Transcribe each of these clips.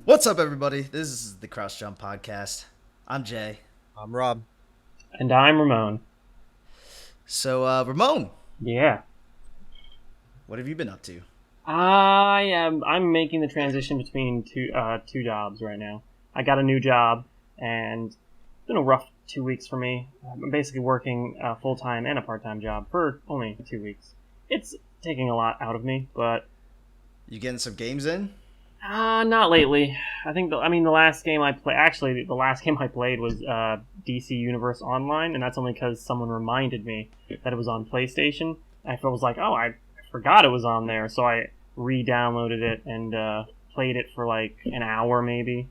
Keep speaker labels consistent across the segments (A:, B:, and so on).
A: What's up, everybody? This is the Crouch Jump Podcast. I'm Jay.
B: I'm Rob.
C: And I'm Ramon.
A: So, Ramon.
C: Yeah.
A: What have you been up to?
C: I'm making the transition between two jobs right now. I got a new job, and it's been a rough 2 weeks for me. I'm basically working a full-time and a part-time job for only 2 weeks. It's taking a lot out of me, but...
A: You getting some games in?
C: Not lately. The last game I played was DC Universe Online, and that's only because someone reminded me that it was on PlayStation. I was like, oh, I forgot it was on there, so I re-downloaded it and played it for like an hour maybe.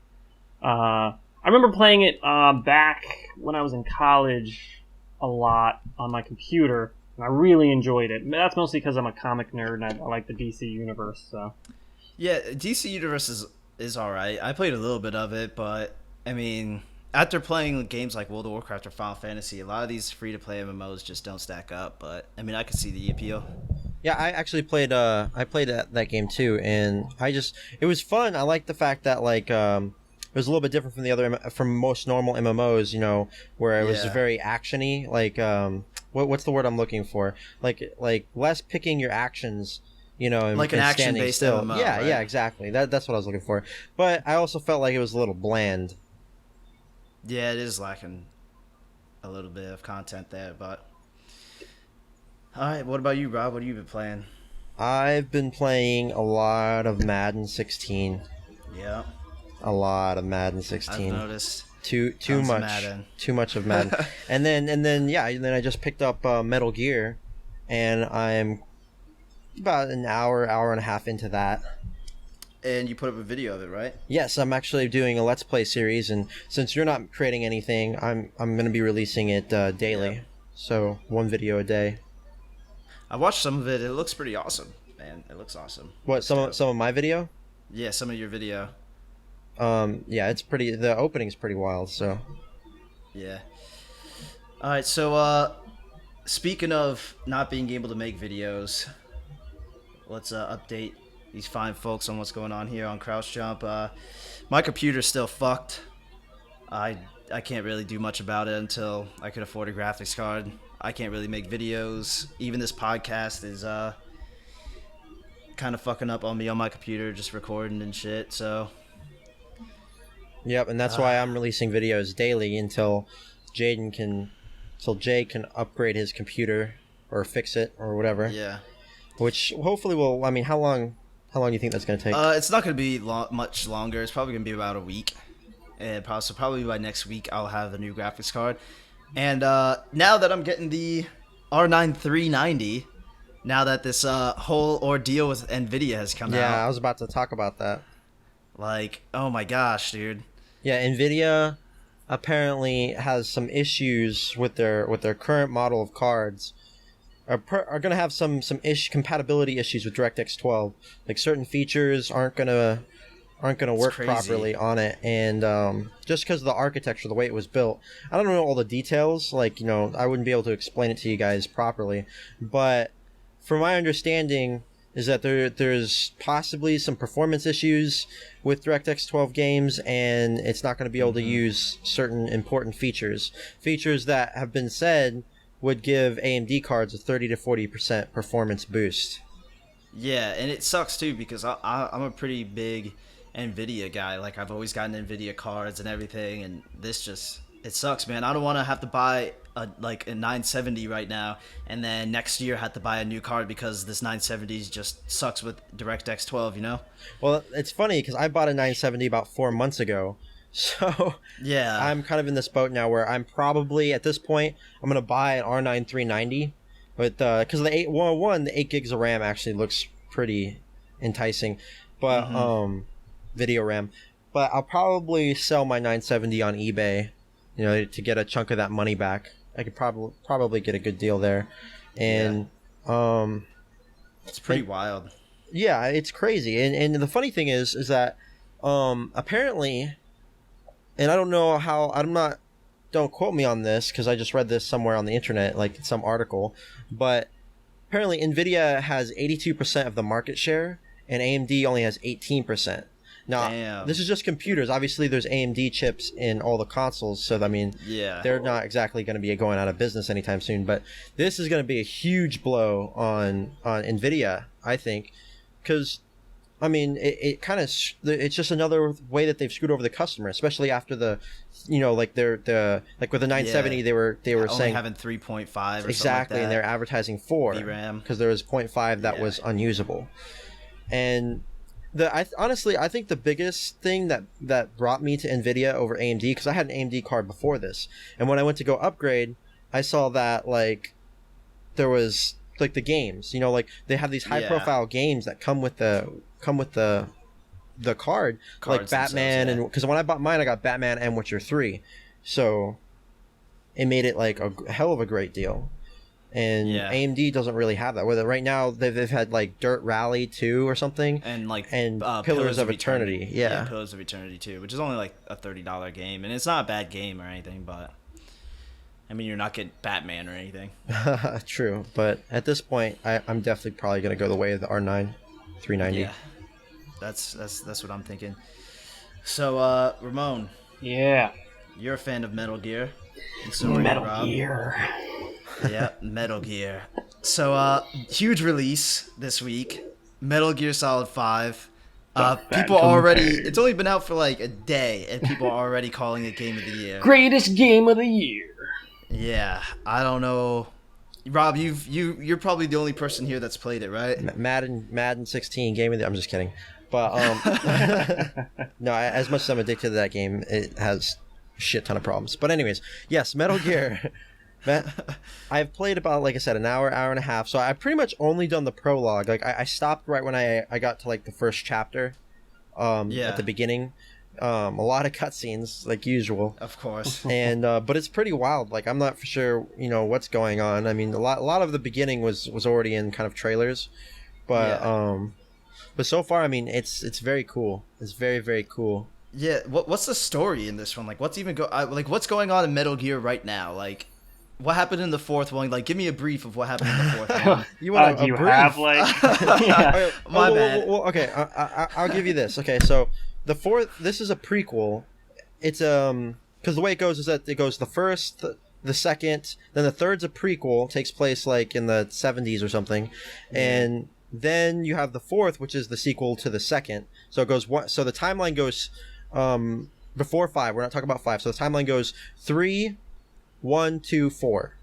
C: I remember playing it back when I was in college a lot on my computer, and I really enjoyed it. That's mostly because I'm a comic nerd and I like the DC Universe, so...
A: Yeah, DC Universe is alright. I played a little bit of it, but, I mean, after playing games like World of Warcraft or Final Fantasy, a lot of these free-to-play MMOs just don't stack up, but, I mean, I could see the appeal.
B: Yeah, I actually played that game too, and it was fun. I liked the fact that, like, it was a little bit different from most normal MMOs, you know, where it was very actiony, like, what's the word I'm looking for? Like less picking your actions, you know, and,
A: like an action-based
B: still.
A: MMO,
B: yeah,
A: right?
B: Yeah, exactly. That's what I was looking for. But I also felt like it was a little bland.
A: Yeah, it is lacking a little bit of content there, but... Alright, what about you, Rob? What have you been playing?
B: I've been playing a lot of Madden 16.
A: Yeah.
B: A lot of Madden 16.
A: I've noticed.
B: Too much of Madden. and then I just picked up Metal Gear, and I'm about an hour and a half into that.
A: And you put up a video of it, right?
B: Yes, I'm actually doing a Let's Play series, and since you're not creating anything, I'm going to be releasing it daily. Yeah. So, one video a day.
A: I watched some of it. It looks pretty awesome, man. It looks awesome.
B: What, some of my video?
A: Yeah, some of your video.
B: Yeah, it's pretty... The opening's pretty wild, so...
A: Yeah. Alright, so, speaking of not being able to make videos, let's, update these fine folks on what's going on here on Crouch Jump. My computer's still fucked. I can't really do much about it until I could afford a graphics card. I can't really make videos. Even this podcast is, kind of fucking up on me on my computer, just recording and shit, so...
B: Yep, and that's why I'm releasing videos daily until Jay can upgrade his computer or fix it or whatever.
A: Yeah.
B: Which hopefully will. I mean, how long do you think that's going to take?
A: It's not going to be much longer. It's probably going to be about a week, and probably by next week I'll have the new graphics card. And now that I'm getting the R9 390, now that this whole ordeal with Nvidia has come out.
B: Yeah, I was about to talk about that.
A: Like, oh my gosh, dude.
B: Yeah, Nvidia apparently has some issues with their current model of cards. Are going to have some compatibility issues with DirectX 12. Like certain features aren't going to work properly on it, and just because of the architecture, the way it was built. I don't know all the details. Like, you know, I wouldn't be able to explain it to you guys properly, but from my understanding is that there's possibly some performance issues with DirectX 12 games, and it's not going to be able to use certain important features that have been said would give AMD cards a 30 to 40% performance boost.
A: Yeah, and it sucks too because I'm a pretty big Nvidia guy. Like, I've always gotten Nvidia cards and everything, and it sucks, man. I don't want to have to buy a 970 right now, and then next year have to buy a new card because this 970 just sucks with DirectX 12, you know?
B: Well, it's funny because I bought a 970 about 4 months ago, so
A: yeah,
B: I'm kind of in this boat now where I'm probably, at this point, I'm going to buy an R9 390, but because the 8 gigs of RAM actually looks pretty enticing, but video RAM. But I'll probably sell my 970 on eBay, you know, to get a chunk of that money back. I could probably get a good deal there, and
A: it's pretty wild.
B: Yeah, it's crazy, and the funny thing is that apparently, and I don't know how, don't quote me on this because I just read this somewhere on the internet, like some article, but apparently Nvidia has 82% of the market share, and AMD only has 18%. Now,
A: Damn.
B: this is just computers. Obviously, there's AMD chips in all the consoles, so I mean,
A: Yeah.
B: they're not exactly going to be going out of business anytime soon. But this is going to be a huge blow on Nvidia, I think, because I mean, it kind of it's just another way that they've screwed over the customer, especially after the, like like with the 970, they were
A: only
B: saying
A: having 3.5 or something
B: exactly,
A: like
B: and
A: that.
B: they're advertising 4
A: VRAM.
B: because there was 0.5 that was unusable, and honestly, I think the biggest thing that brought me to Nvidia over AMD, because I had an AMD card before this, and when I went to go upgrade, I saw that like there was like the games, like they have these high profile games that come with the card,
A: Cards
B: like Batman, and because when I bought mine, I got Batman and Witcher 3, so it made it like a hell of a great deal. And AMD doesn't really have that. Whether right now they've had like Dirt Rally 2 or something,
A: and like
B: Pillars of Eternity. Yeah,
A: Pillars of Eternity 2, which is only like a $30 game, and it's not a bad game or anything, but I mean, you're not getting Batman or anything.
B: True, but at this point, I'm definitely probably gonna go the way of the R9 390.
A: Yeah, that's what I'm thinking. So, Ramon.
C: Yeah.
A: You're a fan of Metal Gear. And
C: so Metal Gear.
A: Yeah, Metal Gear. So, huge release this week. Metal Gear Solid 5. People already... It's only been out for like a day, and people are already calling it Game of the Year.
C: Greatest Game of the Year.
A: Yeah, I don't know. Rob, you're probably the only person here that's played it, right?
B: Madden 16 Game of the... I'm just kidding. But, no, as much as I'm addicted to that game, it has a shit ton of problems. But anyways, yes, Metal Gear... I've played about, like I said, an hour and a half. So I pretty much only done the prologue. Like I stopped right when I got to like the first chapter, at the beginning. A lot of cutscenes, like usual,
A: of course.
B: And but it's pretty wild. Like I'm not for sure, what's going on. I mean, a lot of the beginning was already in kind of trailers, but but so far, I mean, it's very cool. It's very, very cool.
A: Yeah. What's the story in this one? Like, what's going on in Metal Gear right now? Like, what happened in the fourth one? Like, give me a brief of what happened in the fourth one.
B: You want
C: do you
B: brief?
C: have like? Yeah.
A: My bad.
B: Well, okay, I'll give you this. Okay, so the fourth. This is a prequel. It's because the way it goes is that it goes the first, the second, then the third's a prequel. Takes place like in the 70s or something, and then you have the fourth, which is the sequel to the second. So it goes one. So the timeline goes before 5. We're not talking about 5. So the timeline goes 3, 1, 2, 4,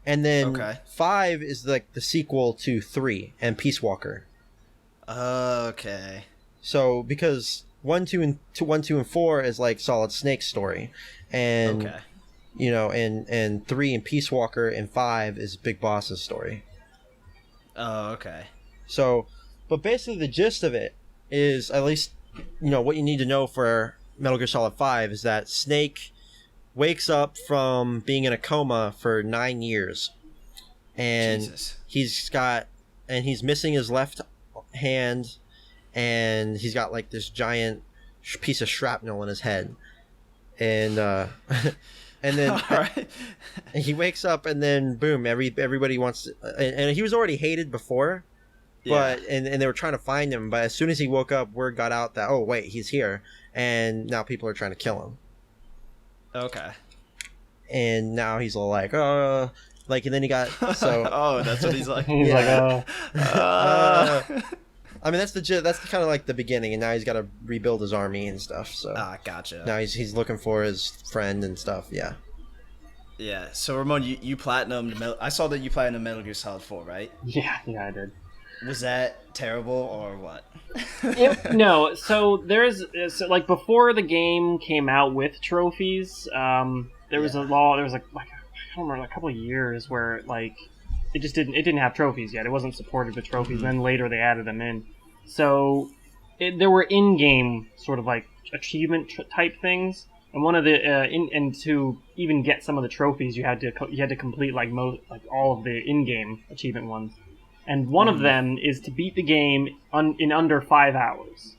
B: and then 5 is like the sequel to 3 and Peace Walker.
A: Okay.
B: So because 1, 2, and 4 is like Solid Snake's story, and and 3 and Peace Walker and 5 is Big Boss's story.
A: Oh, okay.
B: So, but basically the gist of it is, at least what you need to know for Metal Gear Solid 5 is that Snake wakes up from being in a coma for 9 years, and he's missing his left hand, and he's got like this giant piece of shrapnel in his head, and and then he wakes up, and then boom, everybody wants to, and he was already hated before, but and they were trying to find him, but as soon as he woke up, word got out that, oh wait, he's here, and now people are trying to kill him.
A: Okay.
B: And now he's all like, and then he got, so...
A: oh, that's what he's like.
C: He's like,
B: I mean, that's kind of like the beginning, and now he's got to rebuild his army and stuff, so...
A: Gotcha.
B: Now he's looking for his friend and stuff, yeah.
A: Yeah, so Ramon, you platinumed... I saw that you platinumed Metal Gear Solid 4, right?
C: Yeah, I did.
A: Was that terrible, or what?
C: No, so like before the game came out with trophies, there was a I don't remember, a couple of years where like it didn't have trophies yet. It wasn't supported with trophies. And then later they added them in. So there were in-game sort of like achievement type things, and one of the and to even get some of the trophies, you had to complete like all of the in-game achievement ones. And one of them is to beat the game in under 5 hours,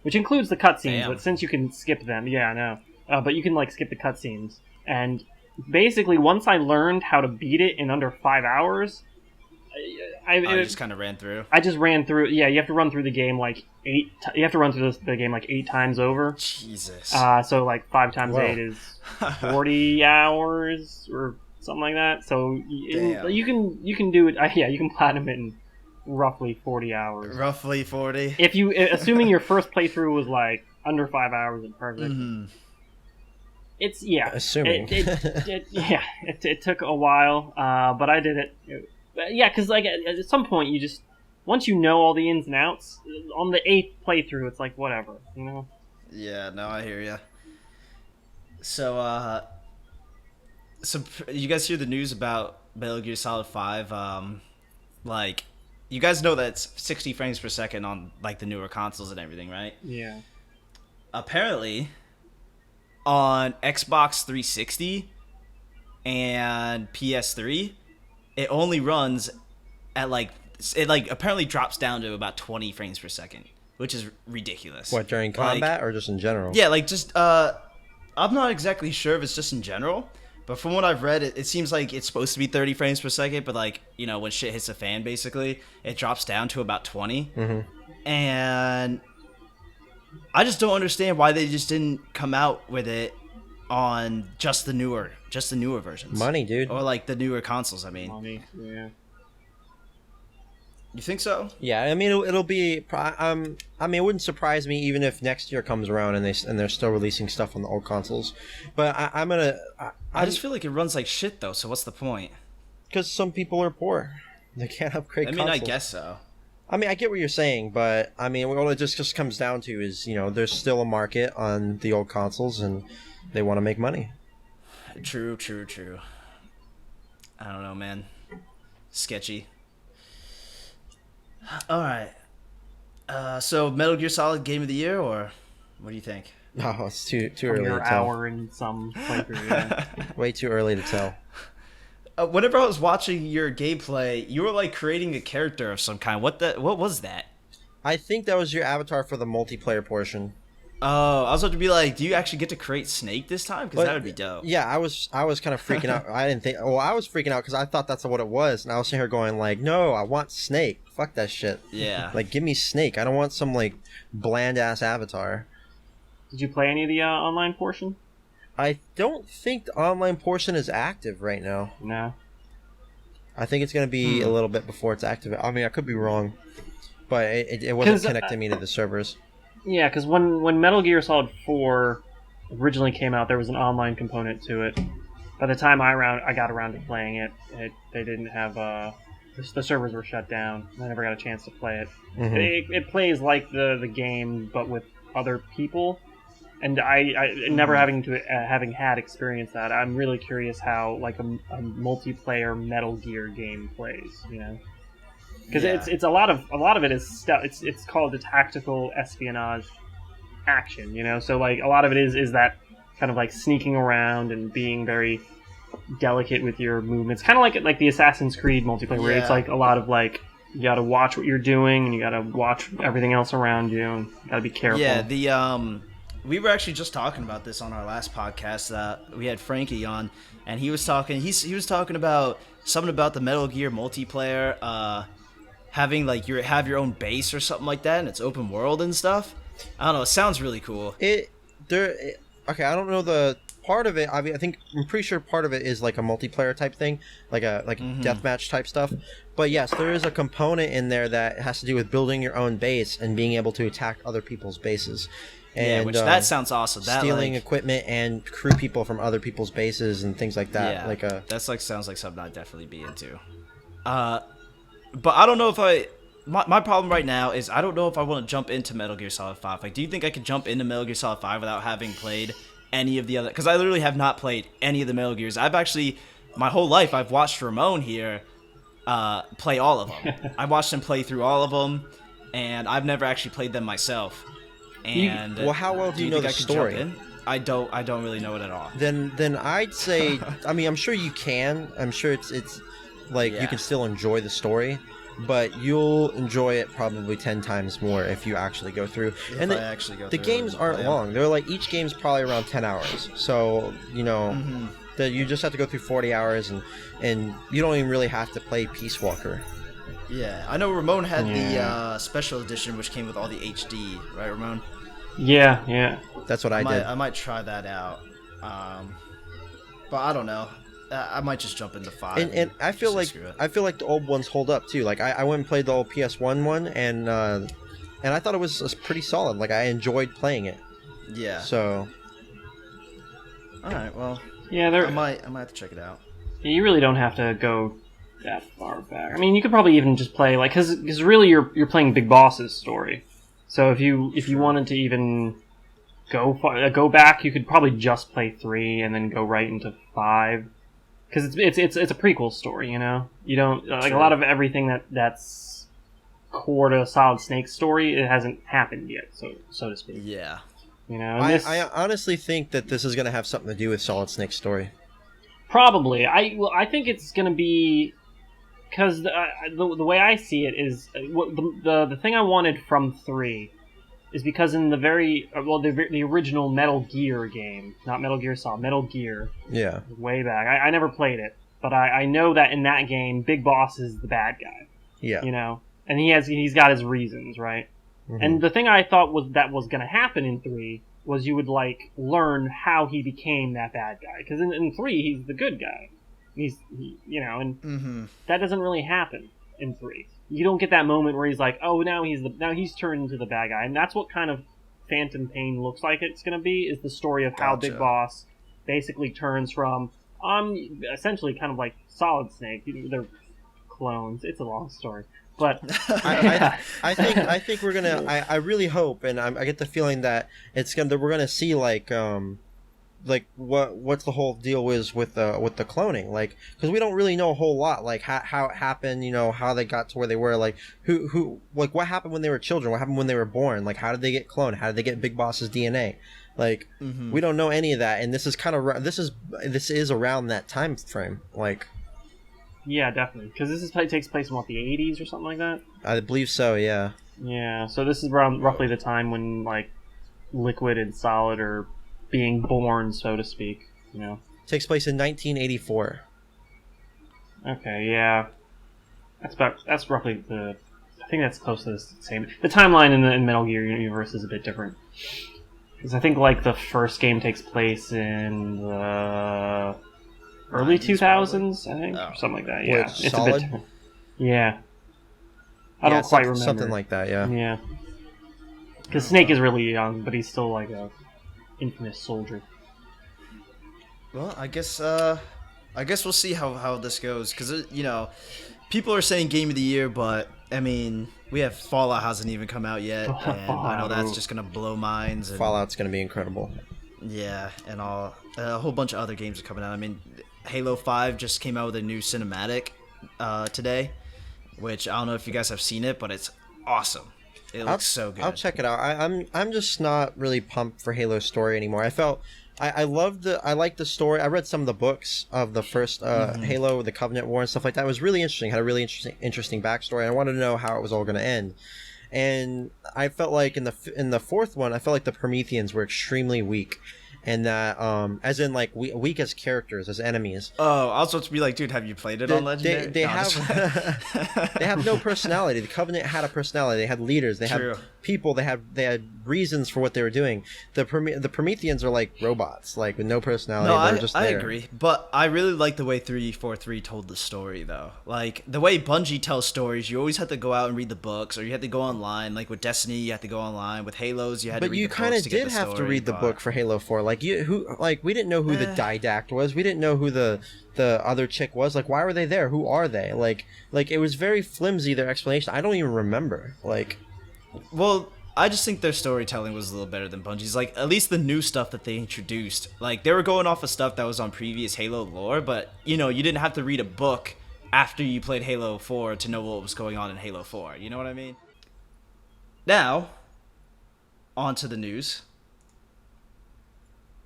C: which includes the cutscenes. But since you can skip them, I know. But you can like skip the cutscenes. And basically, once I learned how to beat it in under 5 hours,
A: You just kind of ran through.
C: I just ran through. Yeah, you have to run through the game like you have to run through the game like 8 times over.
A: Jesus.
C: So like 5 times 8 is 40 hours or something like that. So you can do it. Yeah, you can platinum it in roughly 40 hours.
A: Roughly 40.
C: If you assuming your first playthrough was like under 5 hours and perfect.
A: Mm-hmm.
C: It's
B: assuming.
C: It took a while, but I did it. Yeah, because like at some point you just once you know all the ins and outs on the 8th playthrough, it's like whatever, you know.
A: Yeah, no, I hear you. So, you guys hear the news about Metal Gear Solid 5? Like, you guys know that it's 60 frames per second on like the newer consoles and everything, right?
C: Yeah.
A: Apparently, on Xbox 360 and PS3, it only runs at apparently drops down to about 20 frames per second, which is ridiculous.
B: What, during combat or just in general?
A: Yeah, like just I'm not exactly sure if it's just in general, but from what I've read, it seems like it's supposed to be 30 frames per second, but like, you know, when shit hits the fan, basically, it drops down to about 20.
B: Mm-hmm.
A: And I just don't understand why they just didn't come out with it on just the newer versions.
B: Money, dude.
A: Or like the newer consoles, I mean.
C: Money, yeah.
A: You think so?
B: Yeah, I mean it'll be. I mean, it wouldn't surprise me even if next year comes around and they're still releasing stuff on the old consoles. But
A: I just feel like it runs like shit though. So what's the point?
B: Because some people are poor, they can't upgrade.
A: I mean,
B: consoles.
A: I guess so.
B: I mean, I get what you're saying, but I mean, what it just comes down to is, you know, there's still a market on the old consoles, and they want to make money.
A: True. I don't know, man. Sketchy. All right. So Metal Gear Solid Game of the Year, or what do you think?
B: No, it's too early to tell.
C: Hour and some playthrough. Yeah.
B: Way too early to tell.
A: Whenever I was watching your gameplay, you were like creating a character of some kind. What was that?
B: I think that was your avatar for the multiplayer portion.
A: Oh, I was about to be like, do you actually get to create Snake this time? Because that would be dope.
B: Yeah, I was kind of freaking out. I didn't think. Well, I was freaking out because I thought that's what it was, and I was sitting here going like, no, I want Snake. Fuck that shit.
A: Yeah.
B: Like, give me Snake. I don't want some like bland ass avatar.
C: Did you play any of the online portion?
B: I don't think the online portion is active right now.
C: No.
B: I think it's going to be a little bit before it's active. I mean, I could be wrong, but it wasn't connecting me to the servers.
C: Yeah, because when Metal Gear Solid 4 originally came out, there was an online component to it. By the time I got around to playing it, they didn't have the servers were shut down. I never got a chance to play it. Mm-hmm. It plays like the game, but with other people. And I never having had experienced that, I'm really curious how like a multiplayer Metal Gear game plays. You know. Because it's a lot of it is stuff. It's called the tactical espionage action, you know. So like a lot of it is that kind of like sneaking around and being very delicate with your movements, kind of like the Assassin's Creed multiplayer, where it's like a lot of like you got to watch what you're doing and you got to watch everything else around you and got to be careful.
A: Yeah, we were actually just talking about this on our last podcast. We had Frankie on, and he was talking. He was talking about something about the Metal Gear multiplayer. Having like have your own base or something like that, and it's open world and stuff. I don't know. It sounds really cool.
B: Okay, I don't know the part of it. I mean, I'm pretty sure part of it is like a multiplayer type thing, like a deathmatch type stuff. But yes, there is a component in there that has to do with building your own base and being able to attack other people's bases. And,
A: which that sounds awesome.
B: Stealing equipment and crew people from other people's bases and things like that.
A: Yeah, that's like sounds like something I'd definitely be into. But I don't know if my problem right now is I don't know if I want to jump into Metal Gear Solid 5. Like, do you think I could jump into Metal Gear Solid 5 without having played any of the other? Because I literally have not played any of the Metal Gears. I've actually, my whole life, I've watched Ramon here play all of them. I watched him play through all of them, and I've never actually played them myself. And
B: well, how well do you know the story?
A: I don't really know it at all.
B: Then I'd say, I mean, I'm sure you can. I'm sure it's like you can still enjoy the story, but you'll enjoy it probably 10 times more if you actually go through. And the games aren't long. They're like each game's probably around 10 hours. So, you know, that you just have to go through 40 hours and you don't even really have to play Peace Walker.
A: Yeah, I know Ramon had
C: Yeah.
A: the special edition, which came with all the HD, right, Ramon?
C: Yeah.
B: That's what I did.
A: I might try that out, but I don't know. I might just jump into 5.
B: And I feel
A: just
B: like
A: screw it.
B: the old ones hold up too. Like I went and played the old PS1 one, and I thought it was pretty solid. Like I enjoyed playing it.
A: Yeah.
B: So
A: All right. Well,
C: Yeah,
A: I might have to check it out.
C: you really don't have to go that far back. I mean, you could probably even just play like because really you're playing Big Boss's story. So if you wanted to even go back, you could probably just play 3 and then go right into 5 because it's a prequel story. You know, you don't like a lot of everything that's core to Solid Snake's story. It hasn't happened yet, so to speak.
A: Yeah.
C: You know, and
B: I honestly think that this is going to have something to do with Solid Snake's story.
C: probably I think it's gonna be. Because the way I see it is, the thing I wanted from 3 is because in the the original Metal Gear game, not Metal Gear Solid, Metal Gear,
B: Yeah.
C: way back, I never played it, but I know that in that game, Big Boss is the bad guy,
B: Yeah.
C: you know, and he's got his reasons, right?
B: Mhm.
C: And the thing I thought was going to happen in 3 was you would learn how he became that bad guy, because in 3 he's the good guy. And that doesn't really happen in 3. You don't get that moment where he's like, oh, now he's turned into the bad guy, and that's what kind of Phantom Pain looks like it's going to be. Is the story of how
A: Gotcha.
C: Big Boss basically turns from essentially kind of like Solid Snake. They're clones. It's a long story, but
B: I think we're gonna. I really hope, and I get the feeling that we're gonna see what's the whole deal is with the cloning, like, because we don't really know a whole lot, like how it happened, you know, how they got to where they were, like who like what happened when they were children, what happened when they were born, like how did they get cloned, how did they get Big Boss's DNA, like we don't know any of that, and this is around that time frame, like.
C: yeah, definitely, because takes place in what, the 80s or something like that.
B: I believe so, yeah.
C: Yeah, so this is around roughly the time when like Liquid and Solid are being born, so to speak. You know,
B: Takes place in 1984.
C: okay, yeah, that's roughly the. I think that's close to the same. The timeline in Metal Gear universe is a bit different because I think like the first game takes place in the early 2000s, I think, or something like that. Yeah,
B: Which,
C: it's
B: Solid?
C: a bit different. Yeah, I don't quite remember.
B: Something like that, yeah.
C: Yeah, because Snake is really young, but he's still like a infamous soldier.
A: Well, I guess we'll see how this goes, because you know, people are saying game of the year, but I mean, we have Fallout hasn't even come out yet, and I know that's just gonna blow minds. And,
B: Fallout's gonna be incredible.
A: yeah, and a whole bunch of other games are coming out. I mean, Halo 5 just came out with a new cinematic today, which I don't know if you guys have seen it, but it's awesome. It looks so good.
B: I'll check it out. I'm just not really pumped for Halo's story anymore. I liked the story. I read some of the books of the first Halo, the Covenant War and stuff like that. It was really interesting. Had a really interesting backstory. I wanted to know how it was all going to end. And I felt like in the fourth one, I felt like the Prometheans were extremely weak. And that, as in, like, weak as characters, as enemies.
A: Oh, I was supposed to be like, dude, have you played it on Legendary?
B: They
A: No,
B: have they have no personality. The Covenant had a personality. They had leaders. They
A: True.
B: had people. They had reasons for what they were doing. The Prometheans are like robots, like with no personality.
A: No,
B: They're just there.
A: I agree, but I really like the way 343 told the story, though. Like the way Bungie tells stories, you always have to go out and read the books, or you have to go online. Like with Destiny, you have to go online. With Halos, you had to
B: But
A: read
B: you
A: the
B: kind
A: books
B: of
A: to get
B: did
A: the
B: have to
A: story,
B: read the
A: but-
B: book for Halo 4. Like we didn't know who the Didact was. We didn't know who the other chick was. Like, why were they there? Who are they? Like it was very flimsy, their explanation. I don't even remember. Like,
A: Well, I just think their storytelling was a little better than Bungie's. Like, at least the new stuff that they introduced. Like, they were going off of stuff that was on previous Halo lore, but, you know, you didn't have to read a book after you played Halo 4 to know what was going on in Halo 4. You know what I mean? Now, on to the news.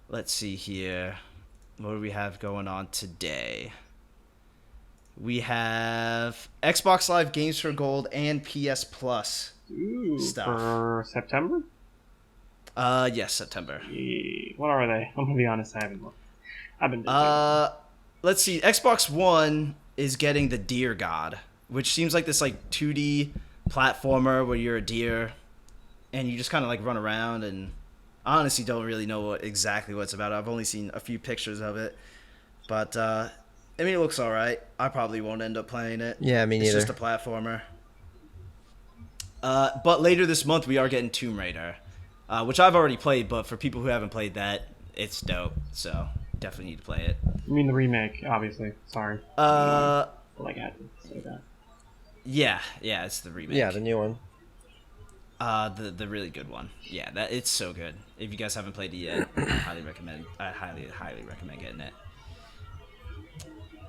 A: Let's see here. What do we have going on today? We have Xbox Live Games for Gold and PS Plus stuff.
C: For September.
A: Yes, September.
C: What are they? I'm gonna be honest, I haven't looked. I've been busy.
A: Let's see. Xbox One is getting the Deer God, which seems like this like 2D platformer where you're a deer and you just kind of like run around, and I honestly don't really know exactly what it's about. I've only seen a few pictures of it, but I mean, it looks all right. I probably won't end up playing it.
B: Yeah, me neither.
A: It's just a platformer. But later this month, we are getting Tomb Raider, which I've already played, but for people who haven't played that, it's dope. So definitely need to play it.
C: I mean the remake, obviously. Sorry. Like I had to say that.
A: Yeah, it's the remake.
B: Yeah, the new one.
A: The really good one. Yeah, that it's so good. If you guys haven't played it yet, I highly recommend getting it.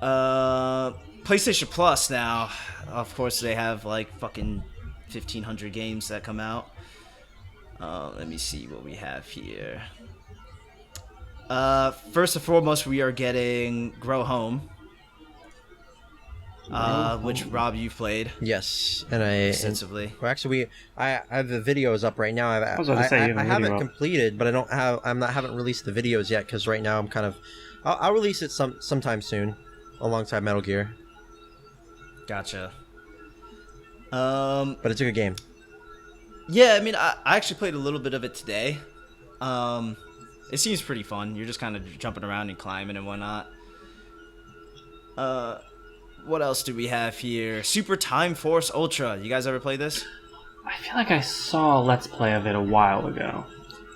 A: PlayStation Plus now, of course, they have like fucking 1,500 games that come out. Let me see what we have here. First and foremost, we are getting Grow Home, which Rob, you've played.
B: Yes, and
A: extensively.
B: Well, actually, I have the videos up right now.
C: I was about to say,
B: I haven't completed, but I haven't released the videos yet because right now I'm kind of. I'll release it sometime soon, alongside Metal Gear.
A: Gotcha.
B: But it's a good game.
A: Yeah, I mean, I actually played a little bit of it today. It seems pretty fun. You're just kind of jumping around and climbing and whatnot. What else do we have here? Super Time Force Ultra. You guys ever play this?
C: I feel like I saw a Let's Play of it a while ago.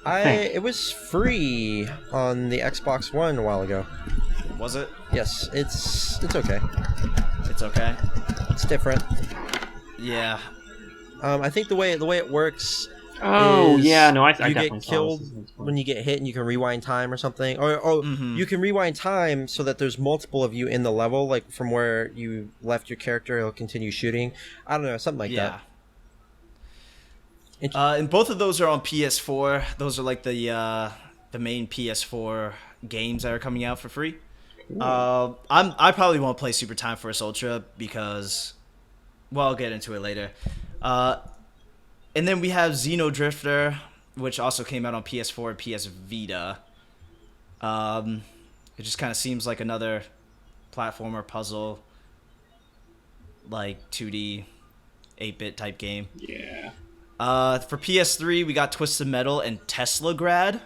B: It was free on the Xbox One a while ago.
A: Was it?
B: Yes, it's okay.
A: It's okay.
B: It's different.
A: Yeah.
B: I think the way it works.
C: Oh yeah, no, I
B: you
C: definitely
B: get killed when you get hit, and you can rewind time or something, or you can rewind time so that there's multiple of you in the level, like from where you left your character, it'll continue shooting. I don't know, something like that.
A: And both of those are on PS4. Those are like the main PS4 games that are coming out for free. I probably won't play Super Time Force Ultra because, well, I'll get into it later. And then we have Xenodrifter, which also came out on PS4 and PS Vita. It just kind of seems like another platformer puzzle, like 2D, 8-bit type game.
C: Yeah.
A: For PS3, we got Twisted Metal and Tesla Grad.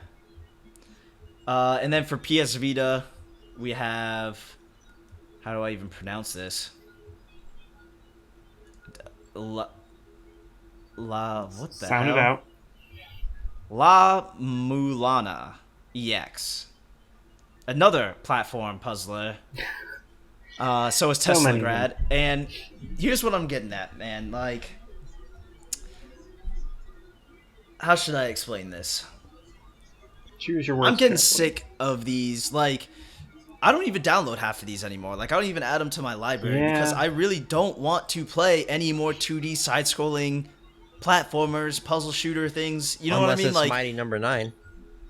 A: And then for PS Vita, we have... How do I even pronounce this? What the
C: Sound
A: hell?
C: it out.
A: La Mulana EX. Another platform puzzler. So is Tesla Grad. And here's what I'm getting at, man. Like, how should I explain this?
C: Choose your words.
A: I'm getting sick of these. Like, I don't even download half of these anymore. Like, I don't even add them to my library because I really don't want to play any more 2D side-scrolling platformers, puzzle shooter things. You know what I mean?
B: Unless it's
A: like
B: Mighty Number 9.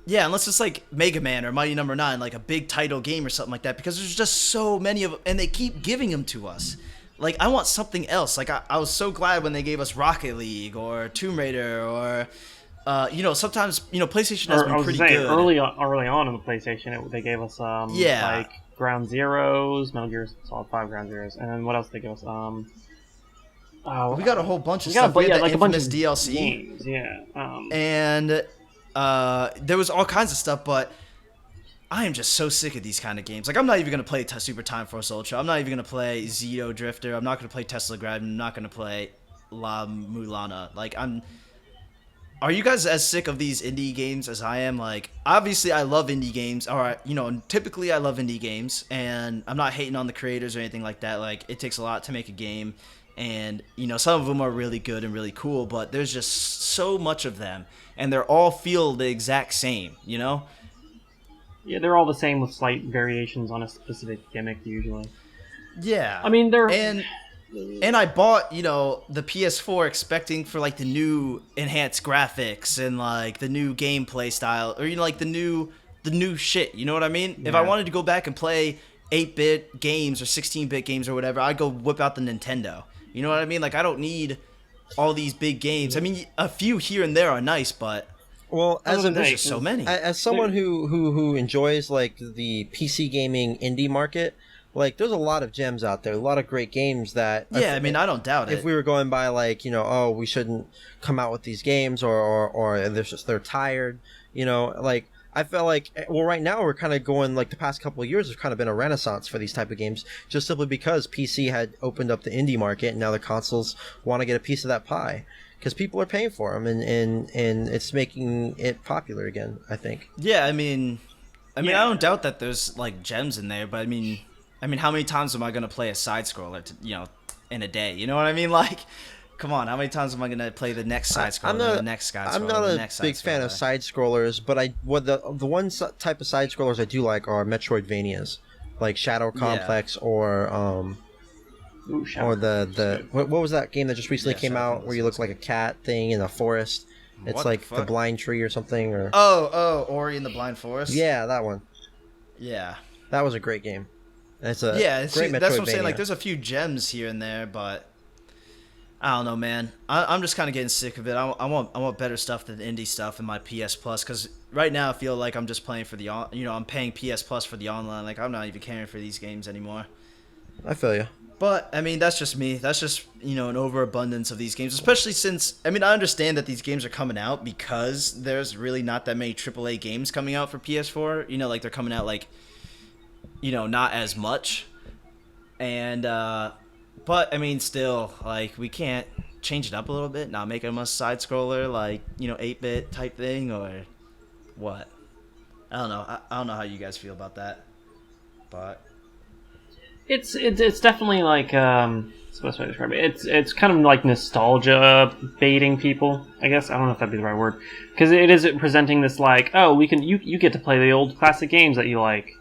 A: Yeah, unless it's like Mega Man or Mighty Number 9, like a big title game or something like that, because there's just so many of them, and they keep giving them to us. Like, I want something else. Like, I was so glad when they gave us Rocket League or Tomb Raider or, sometimes, PlayStation has been pretty good.
C: Early on in the PlayStation, they gave us, like, Ground Zeroes, Metal Gear Solid 5 Ground Zeroes, and then what else did they give us?
A: We got a whole bunch of stuff. We had the Infamous DLC.
C: Games, yeah.
A: And there was all kinds of stuff, but I am just so sick of these kind of games. Like, I'm not even going to play Super Time Force Ultra. I'm not even going to play Xenodrifter. I'm not going to play Tesla Grad. I'm not going to play La Mulana. Like, Are you guys as sick of these indie games as I am? Like, obviously, I love indie games. All right, typically I love indie games, and I'm not hating on the creators or anything like that. Like, it takes a lot to make a game. And, some of them are really good and really cool, but there's just so much of them, and they're all feel the exact same, Yeah,
C: they're all the same with slight variations on a specific gimmick, usually.
A: Yeah.
C: I mean, they're...
A: And I bought, the PS4 expecting for, like, the new enhanced graphics and, like, the new gameplay style, or, like, the new shit, you know what I mean? Yeah. If I wanted to go back and play 8-bit games or 16-bit games or whatever, I'd go whip out the Nintendo. You know what I mean? Like, I don't need all these big games. I mean, a few here and there are nice, but there's just so many.
B: As someone who enjoys like the PC gaming indie market, Like, there's a lot of gems out there, a lot of great games that...
A: Yeah, I mean, I don't doubt it.
B: If we were going by, like, oh, we shouldn't come out with these games, or they're tired, like, I felt like, well, right now we're kind of going, like, the past couple of years have kind of been a renaissance for these type of games, just simply because PC had opened up the indie market, and now the consoles want to get a piece of that pie. Because people are paying for them, and it's making it popular again, I think.
A: Yeah, I mean, I don't doubt that there's, like, gems in there, but I mean, how many times am I going to play a side-scroller, in a day? You know what I mean? Like, come on, how many times am I going to play the next side-scroller, the next side-scroller,
B: I'm not a big fan of side-scrollers, but the one type of side-scrollers I do like are Metroidvanias, like Shadow Complex or what was that game that just recently came out where you look like a cat thing in a forest? It's what like the Blind Tree or something, or
A: Ori and the Blind Forest.
B: Yeah, that one.
A: Yeah,
B: that was a great game. It's a
A: that's
B: great
A: what I'm saying. Like, there's a few gems here and there, but I don't know, man. I'm just kind of getting sick of it. I want better stuff than indie stuff in my PS Plus, because right now I feel like I'm just playing for the I'm paying PS Plus for the online. Like, I'm not even caring for these games anymore.
B: I feel you.
A: But, I mean, that's just me. That's just, an overabundance of these games. Especially since, I understand that these games are coming out because there's really not that many AAA games coming out for PS4. Like, they're coming out, like, not as much. And, but, still, like, we can't change it up a little bit? Not make them a side-scroller, like, 8-bit type thing, or what? I don't know. I don't know how you guys feel about that. But...
C: It's definitely like what's the best way to describe it? It's kind of like nostalgia baiting people, I guess. I don't know if that'd be the right word, because it is presenting this like, oh, you get to play the old classic games that you like,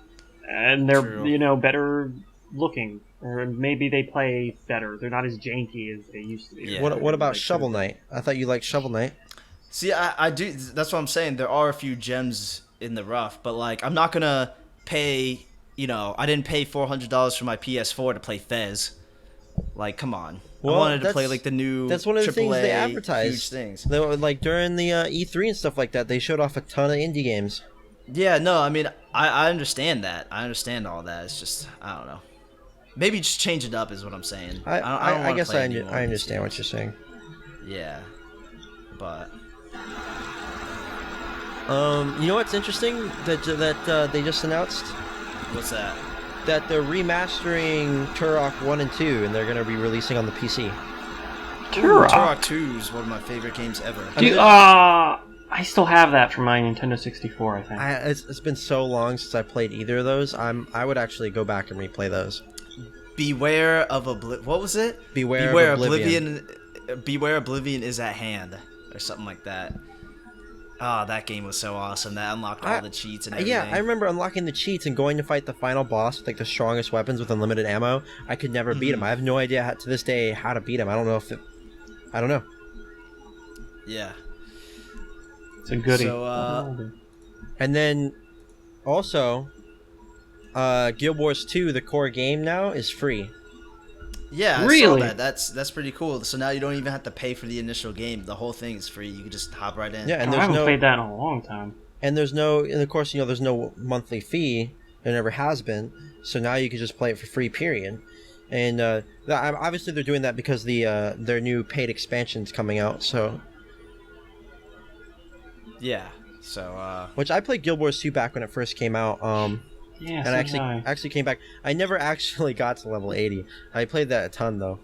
C: and they're
A: True.
C: Better looking, or maybe they play better. They're not as janky as they used to be.
B: Yeah. What about Shovel Knight? I thought you liked Shovel Knight.
A: See, I do. That's what I'm saying. There are a few gems in the rough, but like, I'm not gonna pay. I didn't pay $400 for my PS4 to play Fez. Like, come on.
B: Well,
A: I wanted to play like the new.
B: That's one of the
A: AAA,
B: things they advertised.
A: Huge things.
B: They were, like, during the E3 and stuff like that, they showed off a ton of indie games.
A: Yeah, no, I understand that. I understand all that. It's just, I don't know. Maybe just change it up is what I'm saying.
B: I guess I understand what you're saying.
A: Yeah, but.
B: You know what's interesting that they just announced?
A: What's that?
B: That they're remastering Turok 1 and 2, and they're going to be releasing on the PC.
C: Turok
A: 2 is one of my favorite games ever.
C: Dude, I still have that from my Nintendo 64, I think.
B: It's been so long since I played either of those. I would actually go back and replay those.
A: Beware of what was it?
B: Beware of Oblivion.
A: Beware Oblivion is at hand, or something like that. Oh, that game was so awesome. That unlocked all the cheats and everything.
B: Yeah, I remember unlocking the cheats and going to fight the final boss with like the strongest weapons with unlimited ammo. I could never beat him. I have no idea to this day how to beat him. I don't know.
A: Yeah.
C: It's a goodie.
A: So,
B: and then also, Guild Wars 2, the core game now, is free.
A: Yeah,
C: really?
A: I saw that. That's pretty cool. So now you don't even have to pay for the initial game. The whole thing is free. You can just hop right in.
B: Yeah, and
C: I haven't played that in a long time.
B: And of course, there's no monthly fee. There never has been. So now you can just play it for free, period. And obviously they're doing that because their new paid expansion's coming out. So.
A: Yeah. So.
B: Which I played Guild Wars 2 back when it first came out.
C: Yeah,
B: and I actually came back. I never actually got to level 80. I played that a ton though.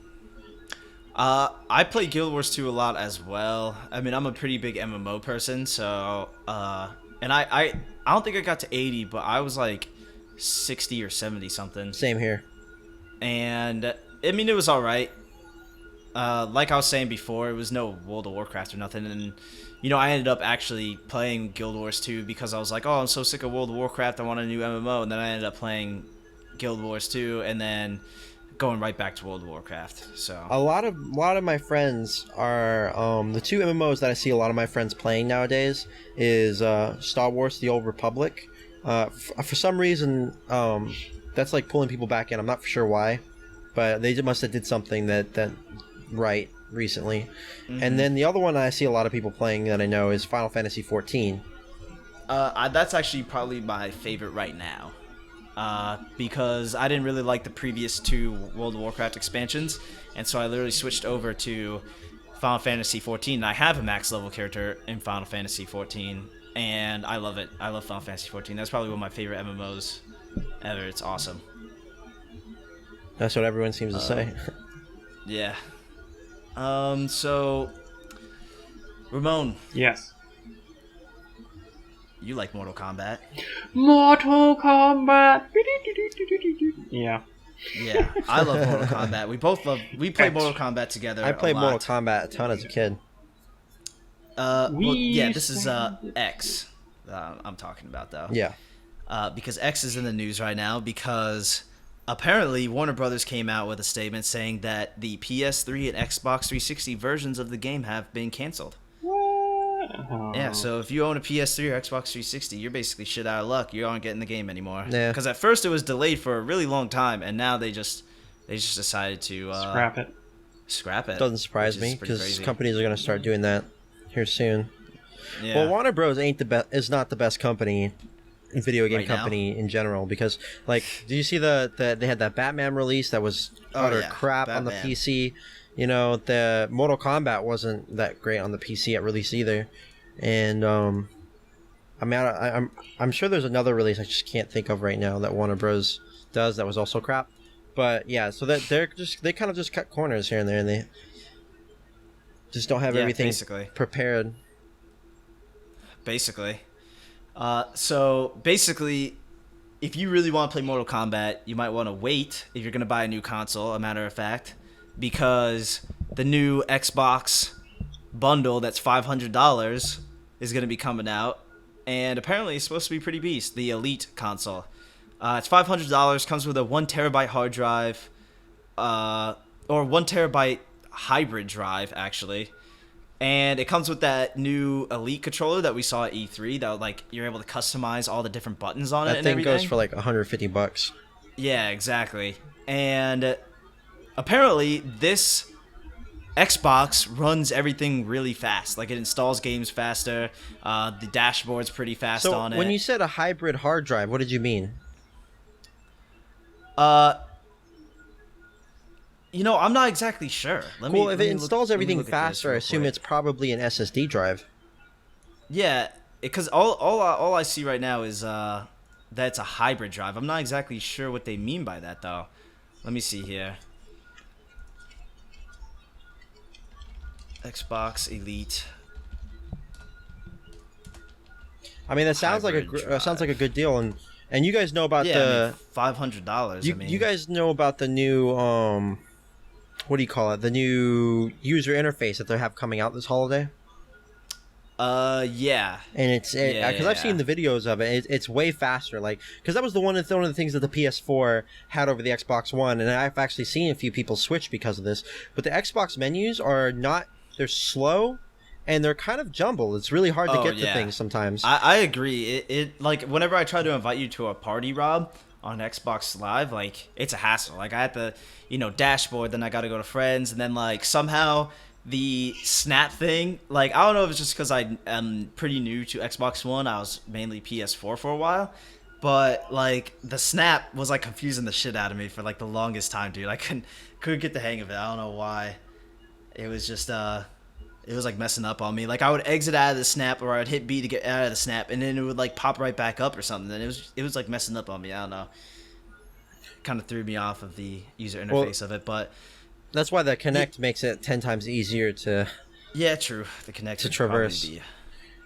A: I play Guild Wars 2 a lot as well. I'm a pretty big MMO person, so and I don't think I got to 80, but I was like 60 or 70 something.
B: Same here.
A: And it was all right. Like I was saying before, it was no World of Warcraft or nothing, and I ended up actually playing Guild Wars 2 because I was like, oh, I'm so sick of World of Warcraft, I want a new MMO, and then I ended up playing Guild Wars 2, and then going right back to World of Warcraft. So
B: a lot of my friends are the two MMOs that I see a lot of my friends playing nowadays is Star Wars: The Old Republic. For some reason, that's like pulling people back in. I'm not for sure why, but they must have did something that right recently. Mm-hmm. And then the other one I see a lot of people playing that I know is Final Fantasy 14.
A: That's actually probably my favorite right now. because I didn't really like the previous 2 World of Warcraft expansions, and so I literally switched over to Final Fantasy 14. And I have a max level character in Final Fantasy 14, and I love it. I love Final Fantasy 14. That's probably one of my favorite MMOs ever. It's awesome.
B: That's what everyone seems to say.
A: Yeah. So, Ramon,
C: Yes.
A: you like Mortal Kombat?
C: Mortal Kombat. Yeah.
A: Yeah, I love Mortal Kombat. We played Mortal Kombat together.
B: I played
A: a
B: Mortal
A: lot.
B: Kombat a ton as a kid.
A: Well, yeah, this is X. I'm talking about though.
B: Yeah.
A: Because X is in the news right now because apparently Warner Brothers came out with a statement saying that the PS3 and Xbox 360 versions of the game have been canceled.
C: What?
A: Yeah, so if you own a PS3 or Xbox 360, you're basically shit out of luck. You aren't getting the game anymore.
B: Yeah.
A: Because at first it was delayed for a really long time, and now they just decided to
C: Scrap it.
A: Scrap it.
B: Doesn't surprise
A: which is
B: me
A: pretty
B: because
A: crazy.
B: companies are going to start doing that here soon.
A: Yeah.
B: Well, Warner Bros. Ain't the best. Is not the best company, video game
A: Right now?
B: company in general. Because, like, did you see the they had that Batman release that was utter
A: yeah,
B: crap on the
A: Batman.
B: PC? You know, the Mortal Kombat wasn't that great on the PC at release either. And I mean, I'm sure there's another release I just can't think of right now that Warner Bros. Does that was also crap. But yeah, so that they kind of just cut corners here and there, and they just don't have
A: Yeah,
B: everything
A: basically.
B: prepared.
A: Basically. So basically, if you really want to play Mortal Kombat, you might want to wait if you're going to buy a new console, a matter of fact, because the new Xbox bundle that's $500 is going to be coming out, and apparently it's supposed to be pretty beast, the Elite console. It's $500, comes with a 1 terabyte hard drive, or 1 terabyte hybrid drive, actually. And it comes with that new Elite controller that we saw at E3 that like you're able to customize all the different buttons on it
B: That
A: and
B: thing
A: everything.
B: goes for like $150.
A: Yeah, exactly. And apparently this Xbox runs everything really fast. Like it installs games faster. The dashboard's pretty fast
B: So
A: on it.
B: when you said a hybrid hard drive, what did you mean?
A: You know, I'm not exactly sure.
B: Well, if it installs everything faster, I assume it's probably an SSD drive.
A: Yeah, because all I see right now is that it's a hybrid drive. I'm not exactly sure what they mean by that, though. Let me see here. Xbox Elite.
B: I mean, that sounds like
A: Hybrid
B: sounds like a good deal, and you guys know about
A: Yeah,
B: the
A: $500.
B: you guys know about the new what do you call it? The new user interface that they have coming out this holiday.
A: Yeah.
B: And it's because I've seen the videos of it. It's way faster, like because that was one of the things that the PS4 had over the Xbox One, and I've actually seen a few people switch because of this. But the Xbox menus are not; they're slow, and they're kind of jumbled. It's really hard to get to things sometimes.
A: I agree. It like whenever I try to invite you to a party, Rob, on Xbox Live, like it's a hassle. Like I have to, dashboard, then I got to go to friends, and then like somehow the snap thing, like I don't know if it's just because I am pretty new to Xbox One. I was mainly PS4 for a while, but like the snap was like confusing the shit out of me for like the longest time, dude. I couldn't get the hang of it. I don't know why. It was just it was like messing up on me. Like I would exit out of the snap, or I'd hit B to get out of the snap, and then it would like pop right back up or something. And it was like messing up on me. I don't know. Kind of threw me off of the user interface of it, but
B: that's why the Kinect makes it 10 times easier to.
A: Yeah, true. The Kinect
B: to traverse.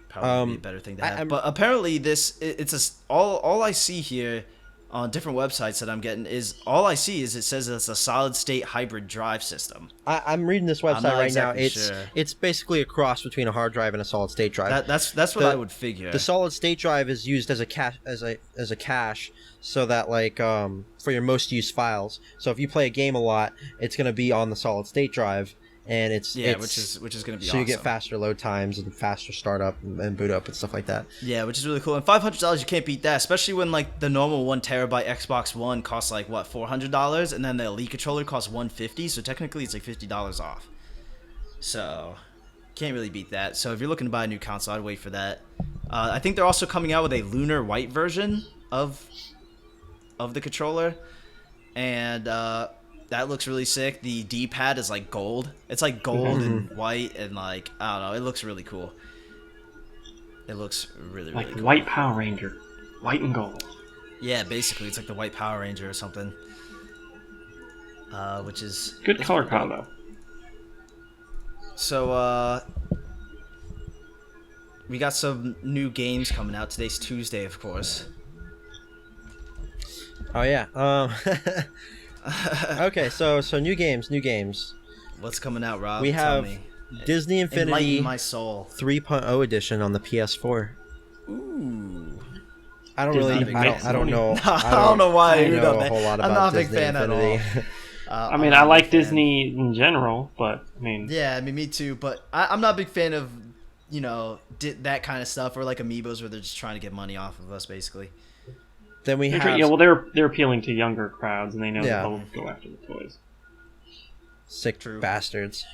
A: Probably be a better thing to have. But apparently, all I see here on different websites that I'm getting is it says it's a solid state hybrid drive system.
B: I'm reading this website
A: not
B: right now.
A: exactly
B: It's basically a cross between a hard drive and a solid state drive.
A: That's what I would figure.
B: The solid state drive is used as a cache, so that like for your most used files. So if you play a game a lot, it's going to be on the solid state drive, and which is
A: going to be
B: so
A: awesome.
B: you get faster load times and faster startup and boot up and stuff like that.
A: Yeah, which is really cool. And $500, you can't beat that, especially when like the normal 1 terabyte Xbox One costs like what, $400, and then the Elite controller costs $150. So technically, it's like $50 off. So can't really beat that. So if you're looking to buy a new console, I'd wait for that. I think they're also coming out with a lunar white version of of the controller, and that looks really sick. The D-pad is like gold. It's like gold and white, and like I don't know. It looks really cool. It looks really
C: Like
A: really cool.
C: White Power Ranger, white and gold.
A: Yeah, basically, it's like the White Power Ranger or something. Which is
C: Good
A: it's
C: color
A: pretty cool.
C: combo.
A: So we got some new games coming out. Today's Tuesday, of course.
B: Oh yeah. Okay, so new games.
A: What's coming out, Rob?
B: We
A: Tell
B: have
A: me.
B: Disney Infinity
A: Enlighten my soul.
B: 3.0 edition on the PS4.
A: Ooh.
B: I don't
C: Disney
B: really. I don't know.
A: I don't know why
B: I
A: you
B: know
A: know
B: a
A: that.
B: whole lot
A: I'm
B: about
A: not a big
B: Disney
A: fan
B: Infinity.
A: at all.
C: I mean, I like Disney in general, but I mean,
A: Yeah, I mean, me too. But I'm not a big fan of, that kind of stuff, or like Amiibos where they're just trying to get money off of us, basically.
B: Then we have
C: yeah, well, they're appealing to younger crowds, and they know
B: Yeah.
C: they'll go after the toys.
B: sick
A: True.
B: bastards.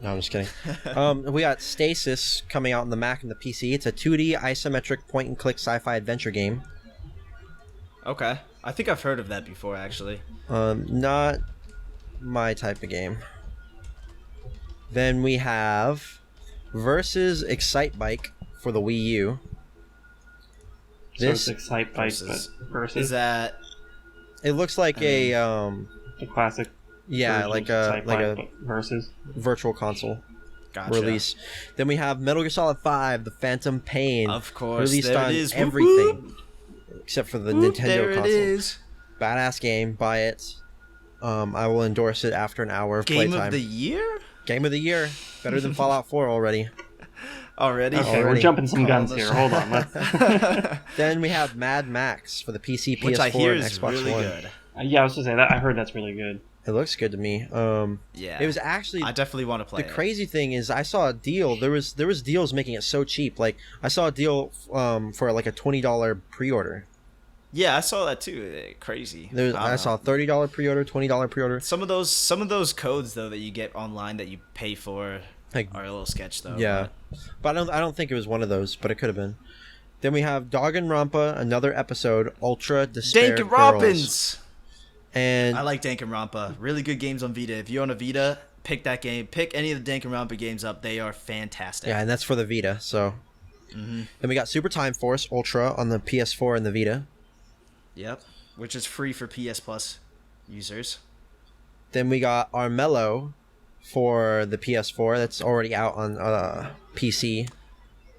B: No, I'm just kidding. We got Stasis coming out on the Mac and the PC. It's a 2D isometric point-and-click sci-fi adventure game.
A: Okay. I think I've heard of that before, actually.
B: Not my type of game. Then we have Versus Excite Bike for the Wii U.
C: So
B: This
C: it's Excite Bike,
A: Versus.
C: but versus
A: Is that...
B: it looks like a
C: the classic.
B: yeah,
C: version
B: like
C: of
B: a
C: Excite
B: like
C: Bike,
B: a
C: but versus.
B: virtual console
A: Gotcha.
B: release. Then we have Metal Gear Solid 5: The Phantom Pain.
A: Of course,
B: released
A: there
B: on
A: it is. Whoop,
B: everything
A: whoop.
B: except for the
A: Whoop,
B: Nintendo
A: there it
B: console.
A: is.
B: Badass game, buy it. I will endorse it after an hour of
A: Game
B: playtime.
A: of the year?
B: Game of the year, better than Fallout 4 already.
A: Already?
C: Okay,
B: Already.
C: we're jumping some
A: Call
C: guns
A: the
C: here.
A: shot.
C: Hold on. Let's.
B: Then we have Mad Max for the PC, PS4,
A: Which I hear
B: and
A: is
B: Xbox
A: really
B: One.
A: good.
C: Yeah, I was gonna say that. I heard that's really good.
B: It looks good to me.
A: Yeah.
B: It was actually
A: I definitely want to play
B: the
A: it.
B: crazy thing is I saw a deal. There was deals making it so cheap. Like I saw a deal for like a $20 pre-order.
A: Yeah, I saw that too. Crazy.
B: I saw a $30 pre-order, $20 pre-order.
A: some of those codes though that you get online that you pay for
B: Like
A: are a little sketch though.
B: yeah, but I don't think it was one of those, but it could have been. Then we have Danganronpa, another episode, Ultra Despair Girls.
A: Danganronpans.
B: And
A: I like Danganronpa. Really good games on Vita. If you're on a Vita, pick that game. Pick any of the Danganronpa games up. They are fantastic.
B: yeah, and that's for the Vita. So then we got Super Time Force Ultra on the PS4 and the Vita.
A: Yep. Which is free for PS Plus users.
B: Then we got Armello for the PS4. That's already out on PC.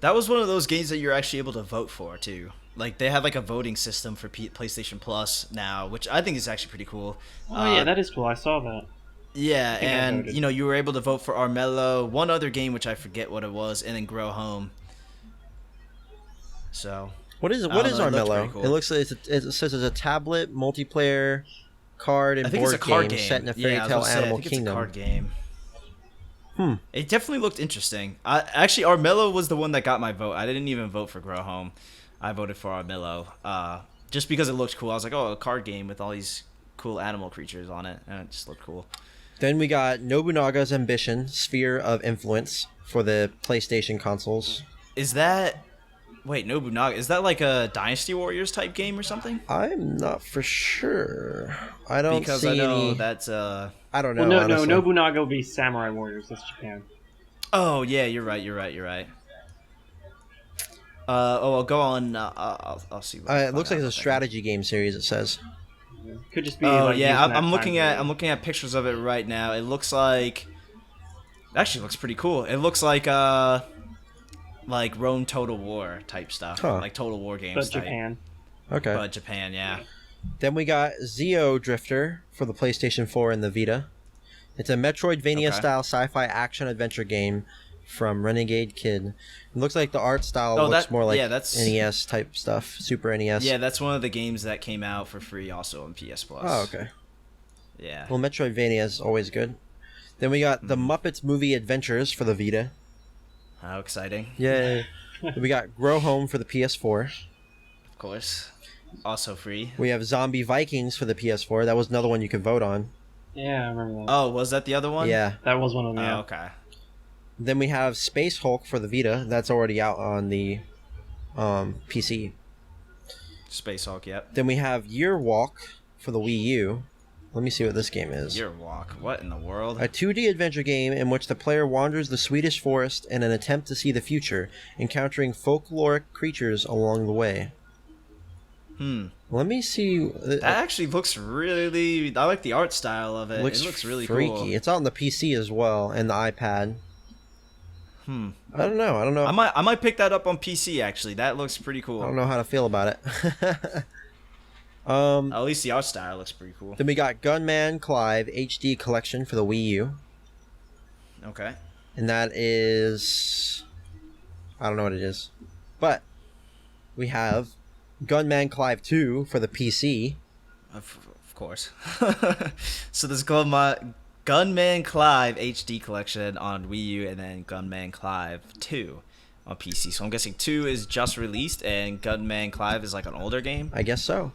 A: That was one of those games that you're actually able to vote for too. Like they have like a voting system for PlayStation Plus now, which I think is actually pretty cool.
C: Oh yeah, that is cool. I saw that.
A: Yeah,
C: think I
A: and
C: voted.
A: you were able to vote for Armello, one other game which I forget what it was, and then Grow Home. So
B: What is
A: I don't know, it looked
B: Armello?
A: pretty cool.
B: It looks like it says it's a tablet multiplayer card and
A: I think it's
B: board
A: a card
B: game
A: game
B: set in a fairy
A: yeah, I was
B: tale
A: gonna say,
B: animal
A: I think
B: kingdom.
A: It's a card game.
B: Hmm.
A: It definitely looked interesting. Actually, Armello was the one that got my vote. I didn't even vote for Grow Home. I voted for Armello just because it looked cool. I was like, oh, a card game with all these cool animal creatures on it, and it just looked cool.
B: Then we got Nobunaga's Ambition, Sphere of Influence for the PlayStation consoles.
A: Is that... Wait, Nobunaga, is that like a Dynasty Warriors type game or something?
B: I'm not for sure. I don't
A: Because
B: see
A: I know
B: any.
A: that's...
B: I don't know.
C: Well, no,
B: honestly.
C: Nobunaga will be Samurai Warriors. That's Japan.
A: Oh, yeah, you're right. I'll go on... I'll see. What
B: It looks like it's a strategy game series. It says.
C: Could just be.
A: Oh
C: like,
A: yeah,
C: using that
A: I'm looking
C: time
A: at
C: period.
A: pictures of it right now. It looks like... Actually, looks pretty cool. It looks like Rome Total War type stuff.
B: Huh.
A: Like Total War games
C: But
A: type.
C: Japan.
B: Okay.
A: But Japan, yeah.
B: Then we got Zeo Drifter for the PlayStation 4 and the Vita. It's a Metroidvania
A: Okay.
B: style sci-fi action adventure game from Renegade Kid. It looks like the art style
A: Oh,
B: looks
A: that-
B: more like
A: yeah, that's-
B: NES type stuff, Super NES.
A: Yeah, that's one of the games that came out for free also on PS Plus.
B: Oh, okay.
A: Yeah.
B: Well, Metroidvania is always good. Then we got the Muppets Movie Adventures for the Vita.
A: How exciting.
B: Yay. We got Grow Home for the PS4.
A: Of course. Also free.
B: We have Zombie Vikings for the PS4. That was another one you could vote on.
C: Yeah, I remember that.
A: Oh, was that the other one?
B: Yeah.
C: That was one of them.
A: Oh,
C: Yeah.
A: okay.
B: Then we have Space Hulk for the Vita. That's already out on the PC.
A: Space Hulk, yep.
B: Then we have Year Walk for the Wii U. Let me see what this game is.
A: Year Walk. What in the world?
B: A 2D adventure game in which the player wanders the Swedish forest in an attempt to see the future, encountering folkloric creatures along the way. Let me see.
A: That actually looks really... I like the art style of it. It looks really
B: freaky.
A: cool.
B: It's on the PC as well, and the iPad. I don't know.
A: I might pick that up on PC, actually. That looks pretty cool.
B: I don't know how to feel about it.
A: At least the art style looks pretty cool.
B: Then we got Gunman Clive HD Collection for the Wii U.
A: Okay.
B: And that is... I don't know what it is. But we have Gunman Clive 2 for the PC.
A: Of course. So there's Gunman Clive HD Collection on Wii U, and then Gunman Clive 2 on PC. So I'm guessing 2 is just released, and Gunman Clive is like an older game?
B: I guess so.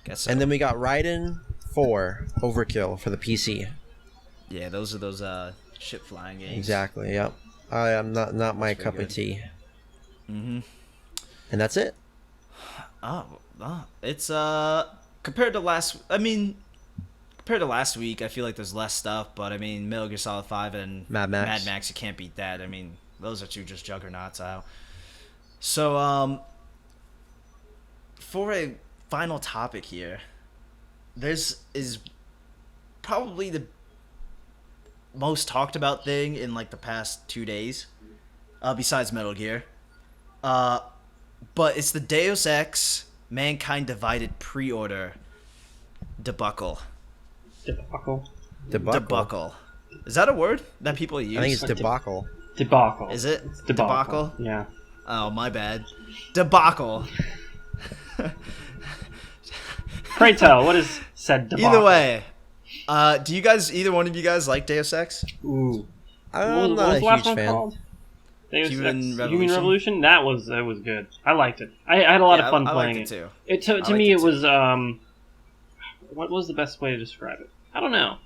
A: Guess so.
B: And then we got Raiden 4 Overkill for the PC.
A: Yeah, those are those ship flying games.
B: Exactly, yep. I am not my cup of tea. And that's it.
A: It's compared to last week, I feel like there's less stuff, but I mean, Metal Gear Solid 5 and
B: Mad Max,
A: you can't beat that. I mean, those are two just juggernauts out. So, for a final topic here, this is probably the most talked about thing in like the past 2 days, besides Metal Gear. But it's the Deus Ex Mankind Divided pre-order debacle. Debacle. Is that a word that people use?
B: I think it's debacle.
C: Debacle.
A: Is it?
C: It's debacle. Yeah.
A: Oh, my bad. Debacle.
C: Pray tell, what is said debacle?
A: Either way, do either one of you guys like Deus Ex?
C: Ooh.
B: I'm not a huge fan.
C: Called?
A: Human
C: Revolution? That was good. I liked it. I had a lot of fun playing it.
A: Too.
C: To me, it was what was the best way to describe it? I don't know.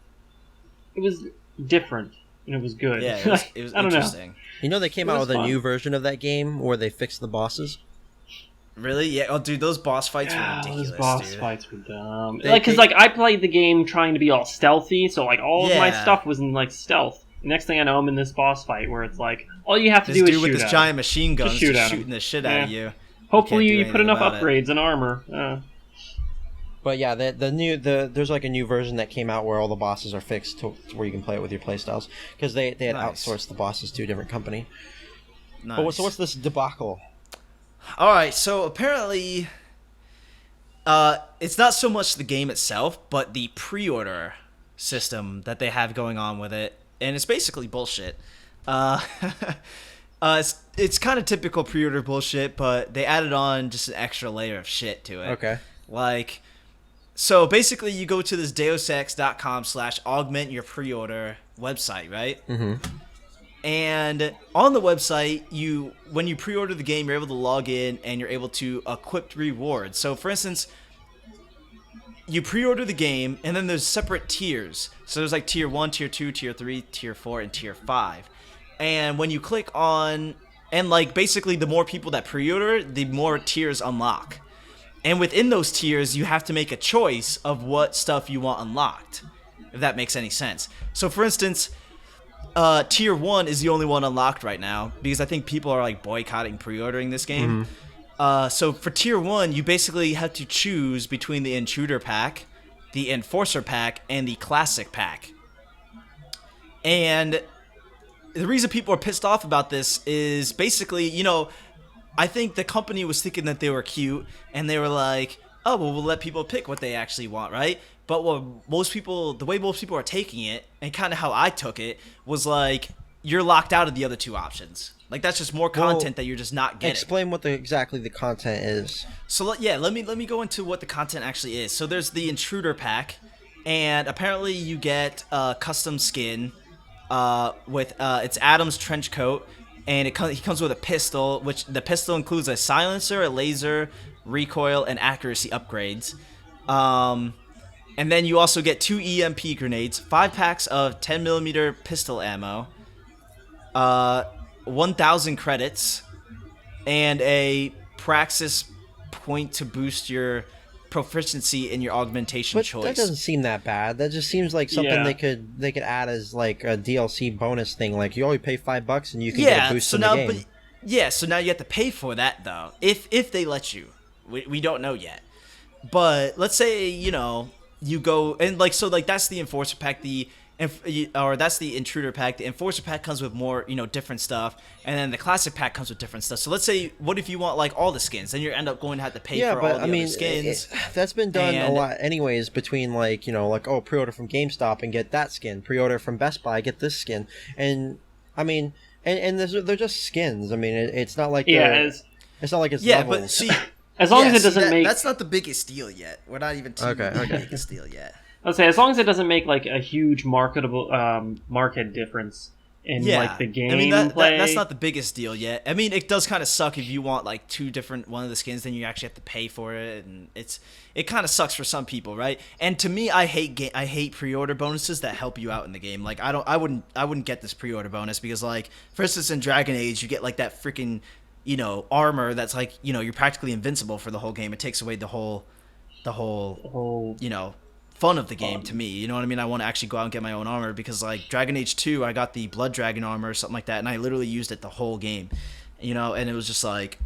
C: It was different and it was good.
A: Yeah, it was
C: I don't
A: interesting.
C: know.
B: You know they came out with a new version of that game where they fixed the bosses?
A: Really? Yeah. Oh, dude, those boss fights were ridiculous.
C: Those boss fights were dumb. Because I played the game trying to be all stealthy, so like all of my stuff was in like stealth. Next thing I know, I'm in this boss fight where it's like all you have to do is shoot
A: with this giant machine gun
C: just
A: shooting the shit out of you.
C: Hopefully you put enough upgrades and armor.
B: But yeah, there's like a new version that came out where all the bosses are fixed to where you can play it with your playstyles, because they had outsourced the bosses to a different company.
A: Nice.
B: But so what's this debacle?
A: All right, so apparently, it's not so much the game itself, but the pre-order system that they have going on with it, and it's basically bullshit. It's kind of typical pre-order bullshit, but they added on just an extra layer of shit to it.
B: Okay.
A: Like, so basically, you go to this DeusEx.com/augment your pre-order website, right?
B: Mm-hmm.
A: And on the website, when you pre-order the game, you're able to log in and you're able to equip rewards. So, for instance, you pre-order the game, and then there's separate tiers. So there's like tier 1, tier 2, tier 3, tier 4, and tier 5. And when you click on, and like basically the more people that pre-order, the more tiers unlock. And within those tiers, you have to make a choice of what stuff you want unlocked, if that makes any sense. So for instance, tier 1 is the only one unlocked right now, because I think people are like boycotting pre-ordering this game. Mm-hmm. So for tier 1, you basically have to choose between the Intruder Pack, the Enforcer Pack, and the Classic Pack. And the reason people are pissed off about this is basically, I think the company was thinking that they were cute, and they were like, oh, well, we'll let people pick what they actually want, right? But the way most people are taking it, and kind of how I took it, was like, you're locked out of the other two options. Like, that's just more content that you're just not getting.
B: Explain what exactly the content is.
A: So let me go into what the content actually is. So there's the Intruder Pack, and apparently you get a custom skin with it's Adam's trench coat, and he comes with a pistol, which the pistol includes a silencer, a laser, recoil, and accuracy upgrades. And then you also get 2 EMP grenades, 5 packs of 10mm pistol ammo, 1,000 credits, and a Praxis point to boost your proficiency in your augmentation
B: But
A: choice.
B: that doesn't seem that bad. That just seems like something
C: Yeah.
B: they could add as like a DLC bonus thing. Like you only pay $5 and you can get a boost in the game.
A: So now you have to pay for that though, if they let you. We don't know yet. But let's say you go and that's the Enforcer pack, that's the Intruder pack. The Enforcer pack comes with more different stuff, and then the Classic pack comes with different stuff. So let's say, what if you want like all the skins? Then you end up going to have to pay for all the other skins.
B: That's been done a lot anyways. Between pre-order from GameStop and get that skin, pre-order from Best Buy, get this skin, and I mean, and they're just skins. I mean, it's not like it's not like it's levels.
A: But see.
C: As long as it doesn't make...
A: That's not the biggest deal yet. We're not even to the biggest deal yet.
C: Let's say, as long as it doesn't make like a huge marketable market difference in like the gameplay.
A: I mean, that's not the biggest deal yet. I mean, it does kind of suck if you want like one of the skins, then you actually have to pay for it, and it kind of sucks for some people, right? And to me, I hate pre-order bonuses that help you out in the game. Like I wouldn't get this pre-order bonus because, like, for instance, in Dragon Age, you get like that freaking armor that's like, you're practically invincible for the whole game. It takes away the whole fun of the game to me. You know what I mean? I want to actually go out and get my own armor because, like, Dragon Age 2, I got the Blood Dragon armor or something like that, and I literally used it the whole game. And it was just like...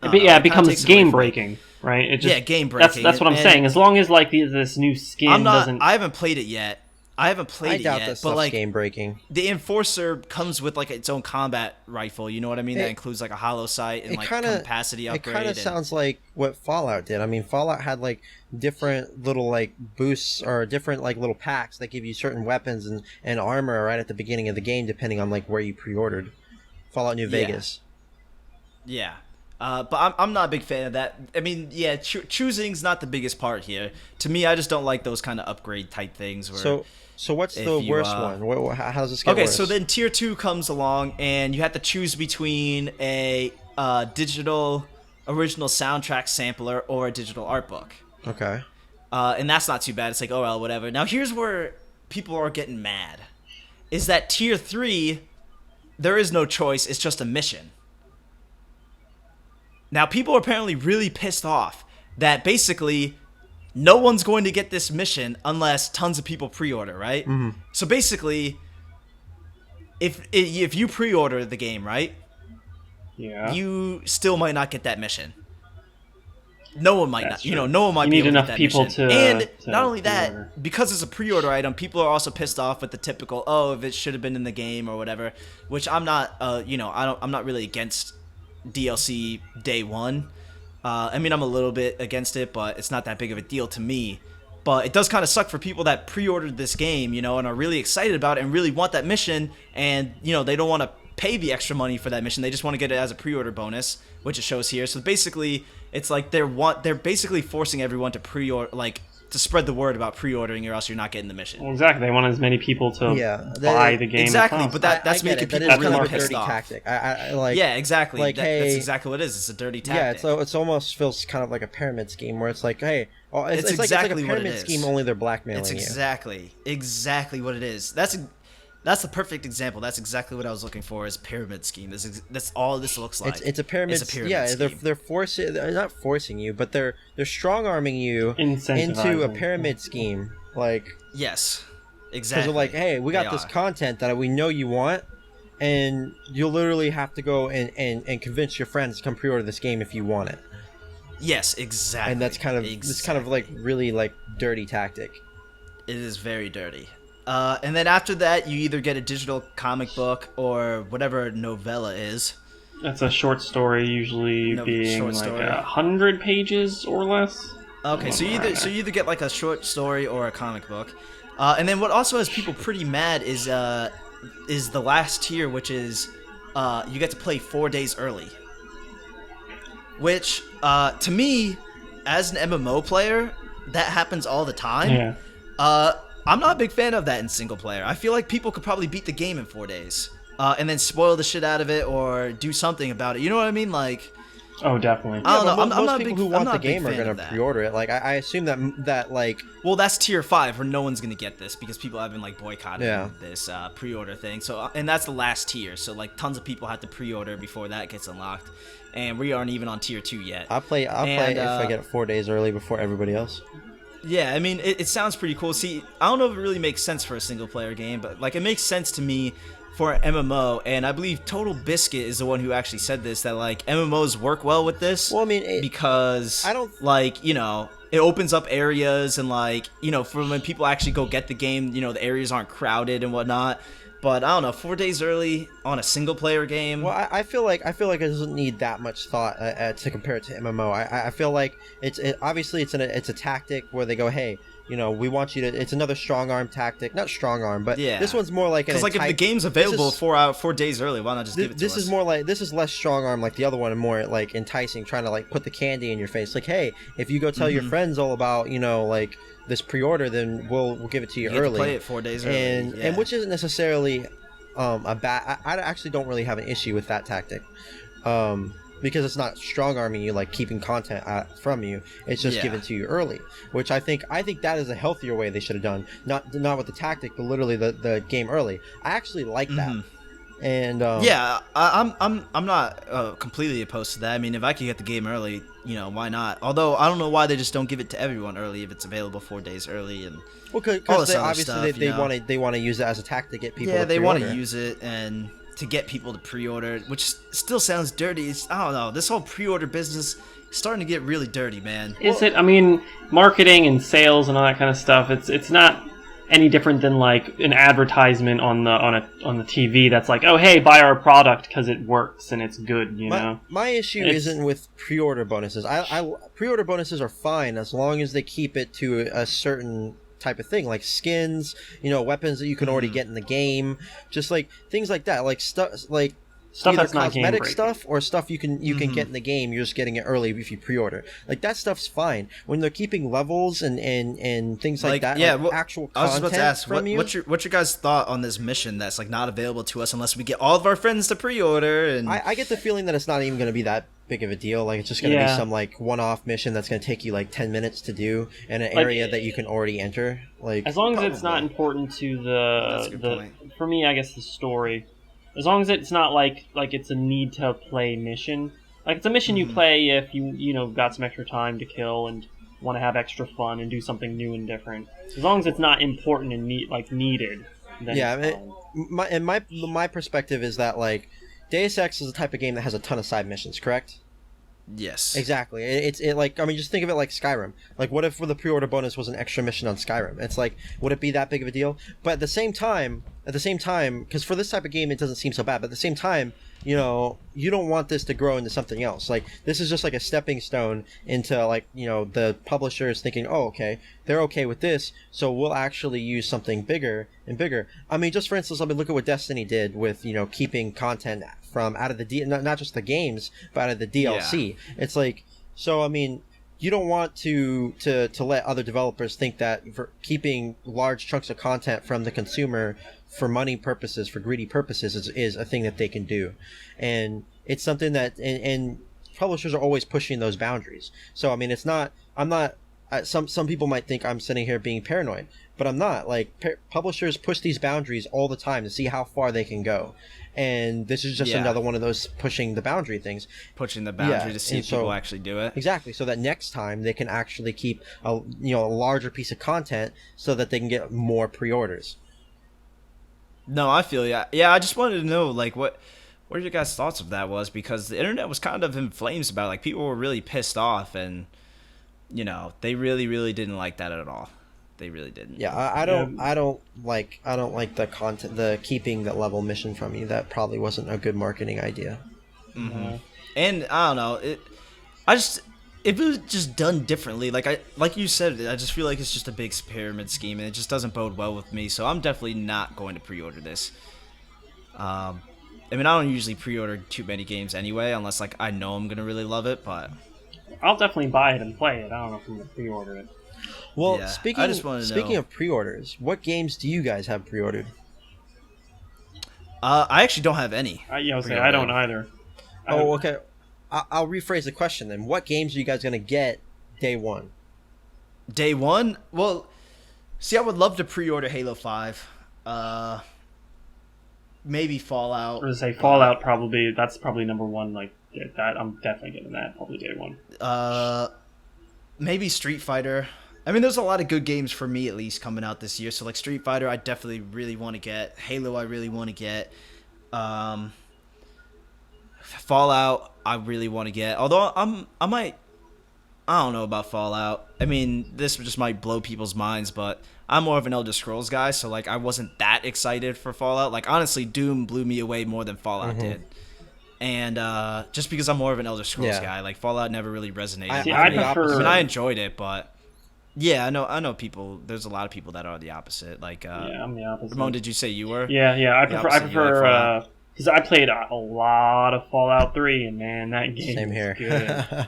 C: it becomes game breaking, right? It just,
A: game breaking.
C: That's what I'm saying. As long as like this new skin doesn't...
A: I haven't played it yet. I doubt
B: this stuff's
A: like,
B: game breaking.
A: The Enforcer comes with like its own combat rifle. You know what I mean? That includes like a hollow sight and like capacity upgrade.
B: It kind of sounds like what Fallout did. I mean, Fallout had like different little like boosts or different like little packs that give you certain weapons and armor right at the beginning of the game, depending on like where you pre-ordered. Fallout New Vegas.
A: Yeah. But I'm not a big fan of that. I mean, choosing's not the biggest part here. To me, I just don't like those kind of upgrade type things.
B: So what's the worst one? How does this get worse?
A: So then Tier 2 comes along, and you have to choose between a digital original soundtrack sampler or a digital art book.
B: Okay.
A: And that's not too bad. It's like, oh, well, whatever. Now, here's where people are getting mad. Is that Tier 3, there is no choice. It's just a mission. Now, people are apparently really pissed off that basically no one's going to get this mission unless tons of people pre-order, right?
B: Mm-hmm.
A: So basically, if you pre-order the game, right?
C: Yeah.
A: You still might not get that mission. No one might
C: That's
A: not.
C: True.
A: No one might
C: you
A: be
C: need
A: able
C: enough
A: to get that
C: people
A: mission.
C: to
A: not only
C: pre-order.
A: that, because it's a pre-order item, people are also pissed off with the typical, if it should have been in the game or whatever. Which I'm not. I'm not really against DLC day one. I mean, I'm a little bit against it, but it's not that big of a deal to me. But it does kind of suck for people that pre-ordered this game, and are really excited about it and really want that mission, and they don't want to pay the extra money for that mission. They just want to get it as a pre-order bonus, which it shows here. So basically, it's like they're basically forcing everyone to pre-order, like, to spread the word about pre-ordering, or else you're not getting the mission.
C: Well, exactly. They want as many people to buy the game.
A: Exactly,
C: as
A: but
C: possible.
A: that's making people
B: that is
A: really
B: kind of a
A: pissed
B: dirty
A: off.
B: tactic. I like.
A: Yeah, exactly.
B: Like,
A: That's exactly what it is. It's a dirty tactic.
B: Yeah, it's almost feels kind of like a pyramid scheme where it's like, hey, it's
A: exactly
B: like a
A: what it
B: pyramid
A: is.
B: scheme. Only they're blackmailing
A: It's exactly what it is. That's the perfect example. That's exactly what I was looking for, is pyramid scheme. That's all this looks like.
B: It's a pyramid. Yeah,
A: scheme.
B: they're not forcing you, but they're strong arming you into a pyramid scheme. Like,
A: yes, exactly.
B: Because they're like, hey, we got this content that we know you want, and you'll literally have to go and convince your friends to come pre-order this game if you want it.
A: Yes, exactly.
B: And that's kind of like really like dirty tactic.
A: It is very dirty. And then after that, you either get a digital comic book or whatever novella is.
C: That's a short story, usually being like 100 pages or less.
A: Okay, so you either get like a short story or a comic book. And then what also has people pretty mad is the last tier, which is you get to play 4 days early. Which to me, as an MMO player, that happens all the time.
C: Yeah.
A: I'm not a big fan of that in single player. I feel like people could probably beat the game in 4 days, and then spoil the shit out of it or do something about it. You know what I mean? Like,
C: Oh, definitely.
A: I don't know.
B: But
A: I'm
B: most
A: not a
B: people
A: big,
B: who
A: I'm
B: want
A: not
B: the
A: a big
B: game are
A: fan
B: gonna
A: of that.
B: pre-order it. Like I assume that like
A: Well, that's tier 5 where no one's gonna get this because people have been like boycotting
B: Yeah.
A: this pre-order thing. So and that's the last tier. So like tons of people have to pre-order before that gets unlocked, and we aren't even on tier 2 yet.
B: I'll play if I get it 4 days early before everybody else.
A: Yeah, I mean, it sounds pretty cool. See, I don't know if it really makes sense for a single-player game, but, like, it makes sense to me for an MMO, and I believe Total Biscuit is the one who actually said this, that, like, MMOs work well with this.
B: Well, I mean,
A: because,
B: I don't...
A: like, you know, it opens up areas, and, like, you know, for when people actually go get the game, you know, the areas aren't crowded and whatnot. But, I don't know, 4 days early on a single-player game...
B: Well, I feel like it doesn't need that much thought to compare it to MMO. I feel like obviously it's a tactic where they go, hey, you know, we want you to. It's another strong arm tactic, not strong arm, but
A: yeah.
B: This one's more like
A: because like if the game's available 4 days early, why not just give it to us?
B: This is more like this is less strong arm like the other one, and more like enticing, trying to like put the candy in your face. Like, hey, if you go tell your friends all about, you know, like this pre-order, then we'll give it to you
A: get
B: early.
A: To play it 4 days early,
B: and which isn't necessarily a bad. I actually don't really have an issue with that tactic. Because it's not strong arming you, like keeping content from you. It's just given to you early, which I think that is a healthier way they should have done. Not with the tactic, but literally the game early. I actually like that. And
A: yeah, I'm not completely opposed to that. I mean, if I could get the game early, you know, why not? Although I don't know why they just don't give it to everyone early if it's available 4 days early and
B: because they obviously they want to use it as a tactic to get people.
A: Yeah,
B: to
A: they want to
B: pre-order.
A: use it and to get people to pre-order, which still sounds dirty. I don't know. This whole pre-order business is starting to get really dirty, man.
C: Is it? I mean, marketing and sales and all that kind of stuff. It's not any different than like an advertisement on the TV that's like, oh hey, buy our product because it works and it's good. You know.
B: My issue isn't with pre-order bonuses. I pre-order bonuses are fine as long as they keep it to a certain type of thing, like skins, you know, weapons that you can already get in the game, just like things like that, like stuff either
C: that's not
B: cosmetic
C: game
B: stuff or stuff you can get in the game. You're just getting it early if you pre-order. Like that stuff's fine when they're keeping levels and things like that.
A: Yeah,
B: like actual content
A: I was about to ask,
B: from you.
A: what's your guys' thought on this mission that's like not available to us unless we get all of our friends to pre-order? And
B: I get the feeling that it's not even going to be that big of a deal. Like it's just going to be some like one-off mission that's going to take you like 10 minutes to do in an area that you can already enter. Like
C: as long as it's not important to the for me, I guess the story. As long as it's not like it's a need to play mission. Like it's a mission you play if you know got some extra time to kill and want to have extra fun and do something new and different. As long as it's not important and needed. Then
B: yeah, my perspective is that like Deus Ex is the type of game that has a ton of side missions, correct?
A: Yes.
B: Exactly. It's like, I mean, just think of it like Skyrim. Like, what if the pre-order bonus was an extra mission on Skyrim? It's like, would it be that big of a deal? But at the same time, because for this type of game, it doesn't seem so bad. But at the same time, you know, you don't want this to grow into something else. Like, this is just like a stepping stone into, like, you know, the publisher is thinking, oh, okay, they're okay with this, so we'll actually use something bigger and bigger. I mean, just for instance, I mean, look at what Destiny did with, you know, keeping content from out of the not just the games, but out of the DLC. Yeah. It's like, so I mean, you don't want to let other developers think that for keeping large chunks of content from the consumer for money purposes, for greedy purposes, is a thing that they can do, and it's something that and publishers are always pushing those boundaries. So I mean, it's not. I'm not. Some people might think I'm sitting here being paranoid, but I'm not. Like publishers push these boundaries all the time to see how far they can go, and this is just another one of those pushing the boundary things.
A: Pushing the boundary to see if people actually do it.
B: Exactly, so that next time they can actually keep a larger piece of content so that they can get more pre-orders.
A: No, I feel you. Yeah, I just wanted to know like what your guys' thoughts of that was, because the internet was kind of in flames about it. Like people were really pissed off, and you know, they really, really didn't like that at all. They really didn't.
B: Yeah, I don't like the content, the keeping that level mission from you. That probably wasn't a good marketing idea.
A: Mm-hmm. And I don't know, if it was just done differently, like you said, I just feel like it's just a big pyramid scheme, and it just doesn't bode well with me. So I'm definitely not going to pre-order this. I mean, I don't usually pre-order too many games anyway, unless like I know I'm gonna really love it. But
C: I'll definitely buy it and play it. I don't know if I'm gonna pre-order it.
B: Well, yeah, speaking of pre-orders, what games do you guys have pre-ordered?
A: I actually don't have any.
C: I don't either.
B: Oh, okay. I'll rephrase the question then. What games are you guys gonna get day one?
A: Day one? Well, see, I would love to pre-order Halo 5. Maybe Fallout.
C: I was gonna say Fallout that's probably number one. Like that, I'm definitely getting that probably day one.
A: Maybe Street Fighter. I mean, there's a lot of good games for me at least coming out this year. So like Street Fighter, I definitely really want to get. Halo, I really want to get. Fallout, I really want to get. Although I don't know about Fallout. I mean, this just might blow people's minds, but I'm more of an Elder Scrolls guy, so like I wasn't that excited for Fallout. Like honestly, Doom blew me away more than Fallout did. And just because I'm more of an Elder Scrolls guy, like Fallout never really resonated. I enjoyed it, but yeah, I know people. There's a lot of people that are the opposite. Like,
C: I'm the opposite.
A: Ramon, did you say you were?
C: Yeah. I prefer because I played a lot of Fallout 3, and man, that game
B: Same here.
C: Good.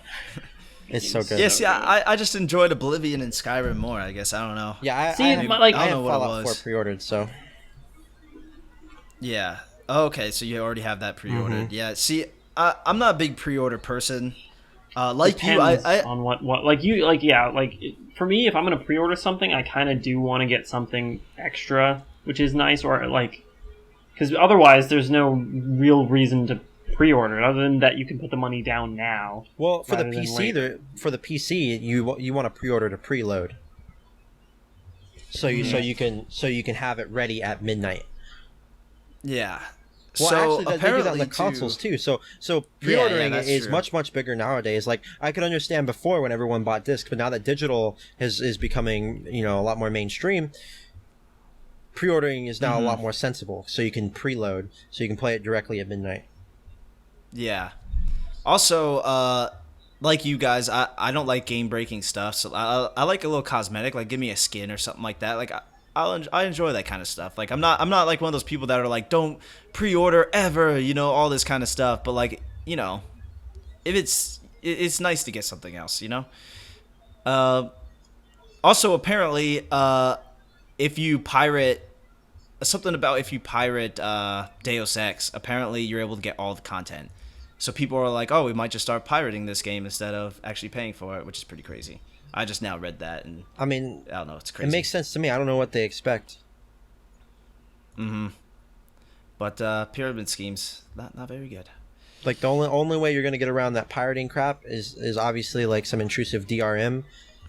B: It's so good.
A: Yeah, see, I just enjoyed Oblivion and Skyrim more. I guess I don't know.
B: Yeah, I
A: don't know what
B: Fallout
A: it was.
B: 4 pre-ordered, so
A: yeah. Oh, okay, so you already have that pre-ordered. Yeah. See, I'm not a big pre-order person. Like you,
C: on what for me, if I'm gonna pre-order something, I kind of do want to get something extra, which is nice, or like because otherwise there's no real reason to pre-order other than that you can put the money down now.
B: Well, for the PC, you want to pre-order to preload, so you can have it ready at midnight.
A: Yeah.
B: Well,
A: so
B: actually, they do that on the
A: apparently
B: consoles too. So pre-ordering is
A: true.
B: much bigger nowadays. Like I could understand before when everyone bought discs, but now that digital is becoming a lot more mainstream, pre-ordering is now a lot more sensible. So you can preload, so you can play it directly at midnight.
A: Yeah. Also, like you guys, I don't like game breaking stuff. So I like a little cosmetic, like give me a skin or something like that. Like I enjoy that kind of stuff. Like I'm not like one of those people that are like don't pre-order ever, all this kind of stuff. But like if it's nice to get something else, Also, apparently, if you pirate Deus Ex, apparently you're able to get all the content. So people are like, oh, we might just start pirating this game instead of actually paying for it, which is pretty crazy. I just now read that, and
B: I mean,
A: I don't know, it's crazy.
B: It makes sense to me. I don't know what they expect.
A: But pyramid schemes, not very good.
B: Like the only way you're gonna get around that pirating crap is obviously like some intrusive DRM,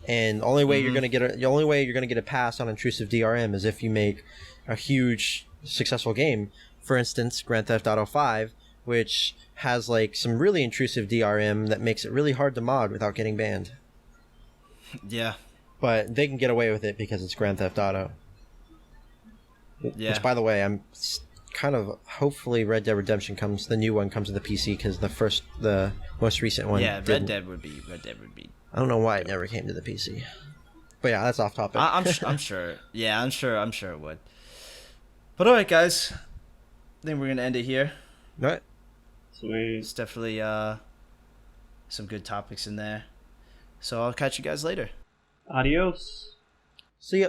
B: and the only way you're gonna get a pass on intrusive DRM is if you make a huge successful game. For instance, Grand Theft Auto 5, which has like some really intrusive DRM that makes it really hard to mod without getting banned.
A: Yeah.
B: But they can get away with it because it's Grand Theft Auto.
A: Yeah.
B: Which, by the way, I'm kind of hopefully Red Dead Redemption the new one comes to the PC because the most recent one.
A: Yeah, Red Dead would be.
B: I don't know why it never came to the PC. But yeah, that's off topic.
A: I'm sure. Yeah, I'm sure it would. But all right, guys, I think we're gonna end it here.
B: All right.
C: Sweet.
A: It's definitely some good topics in there. So I'll catch you guys later.
C: Adios.
B: See ya.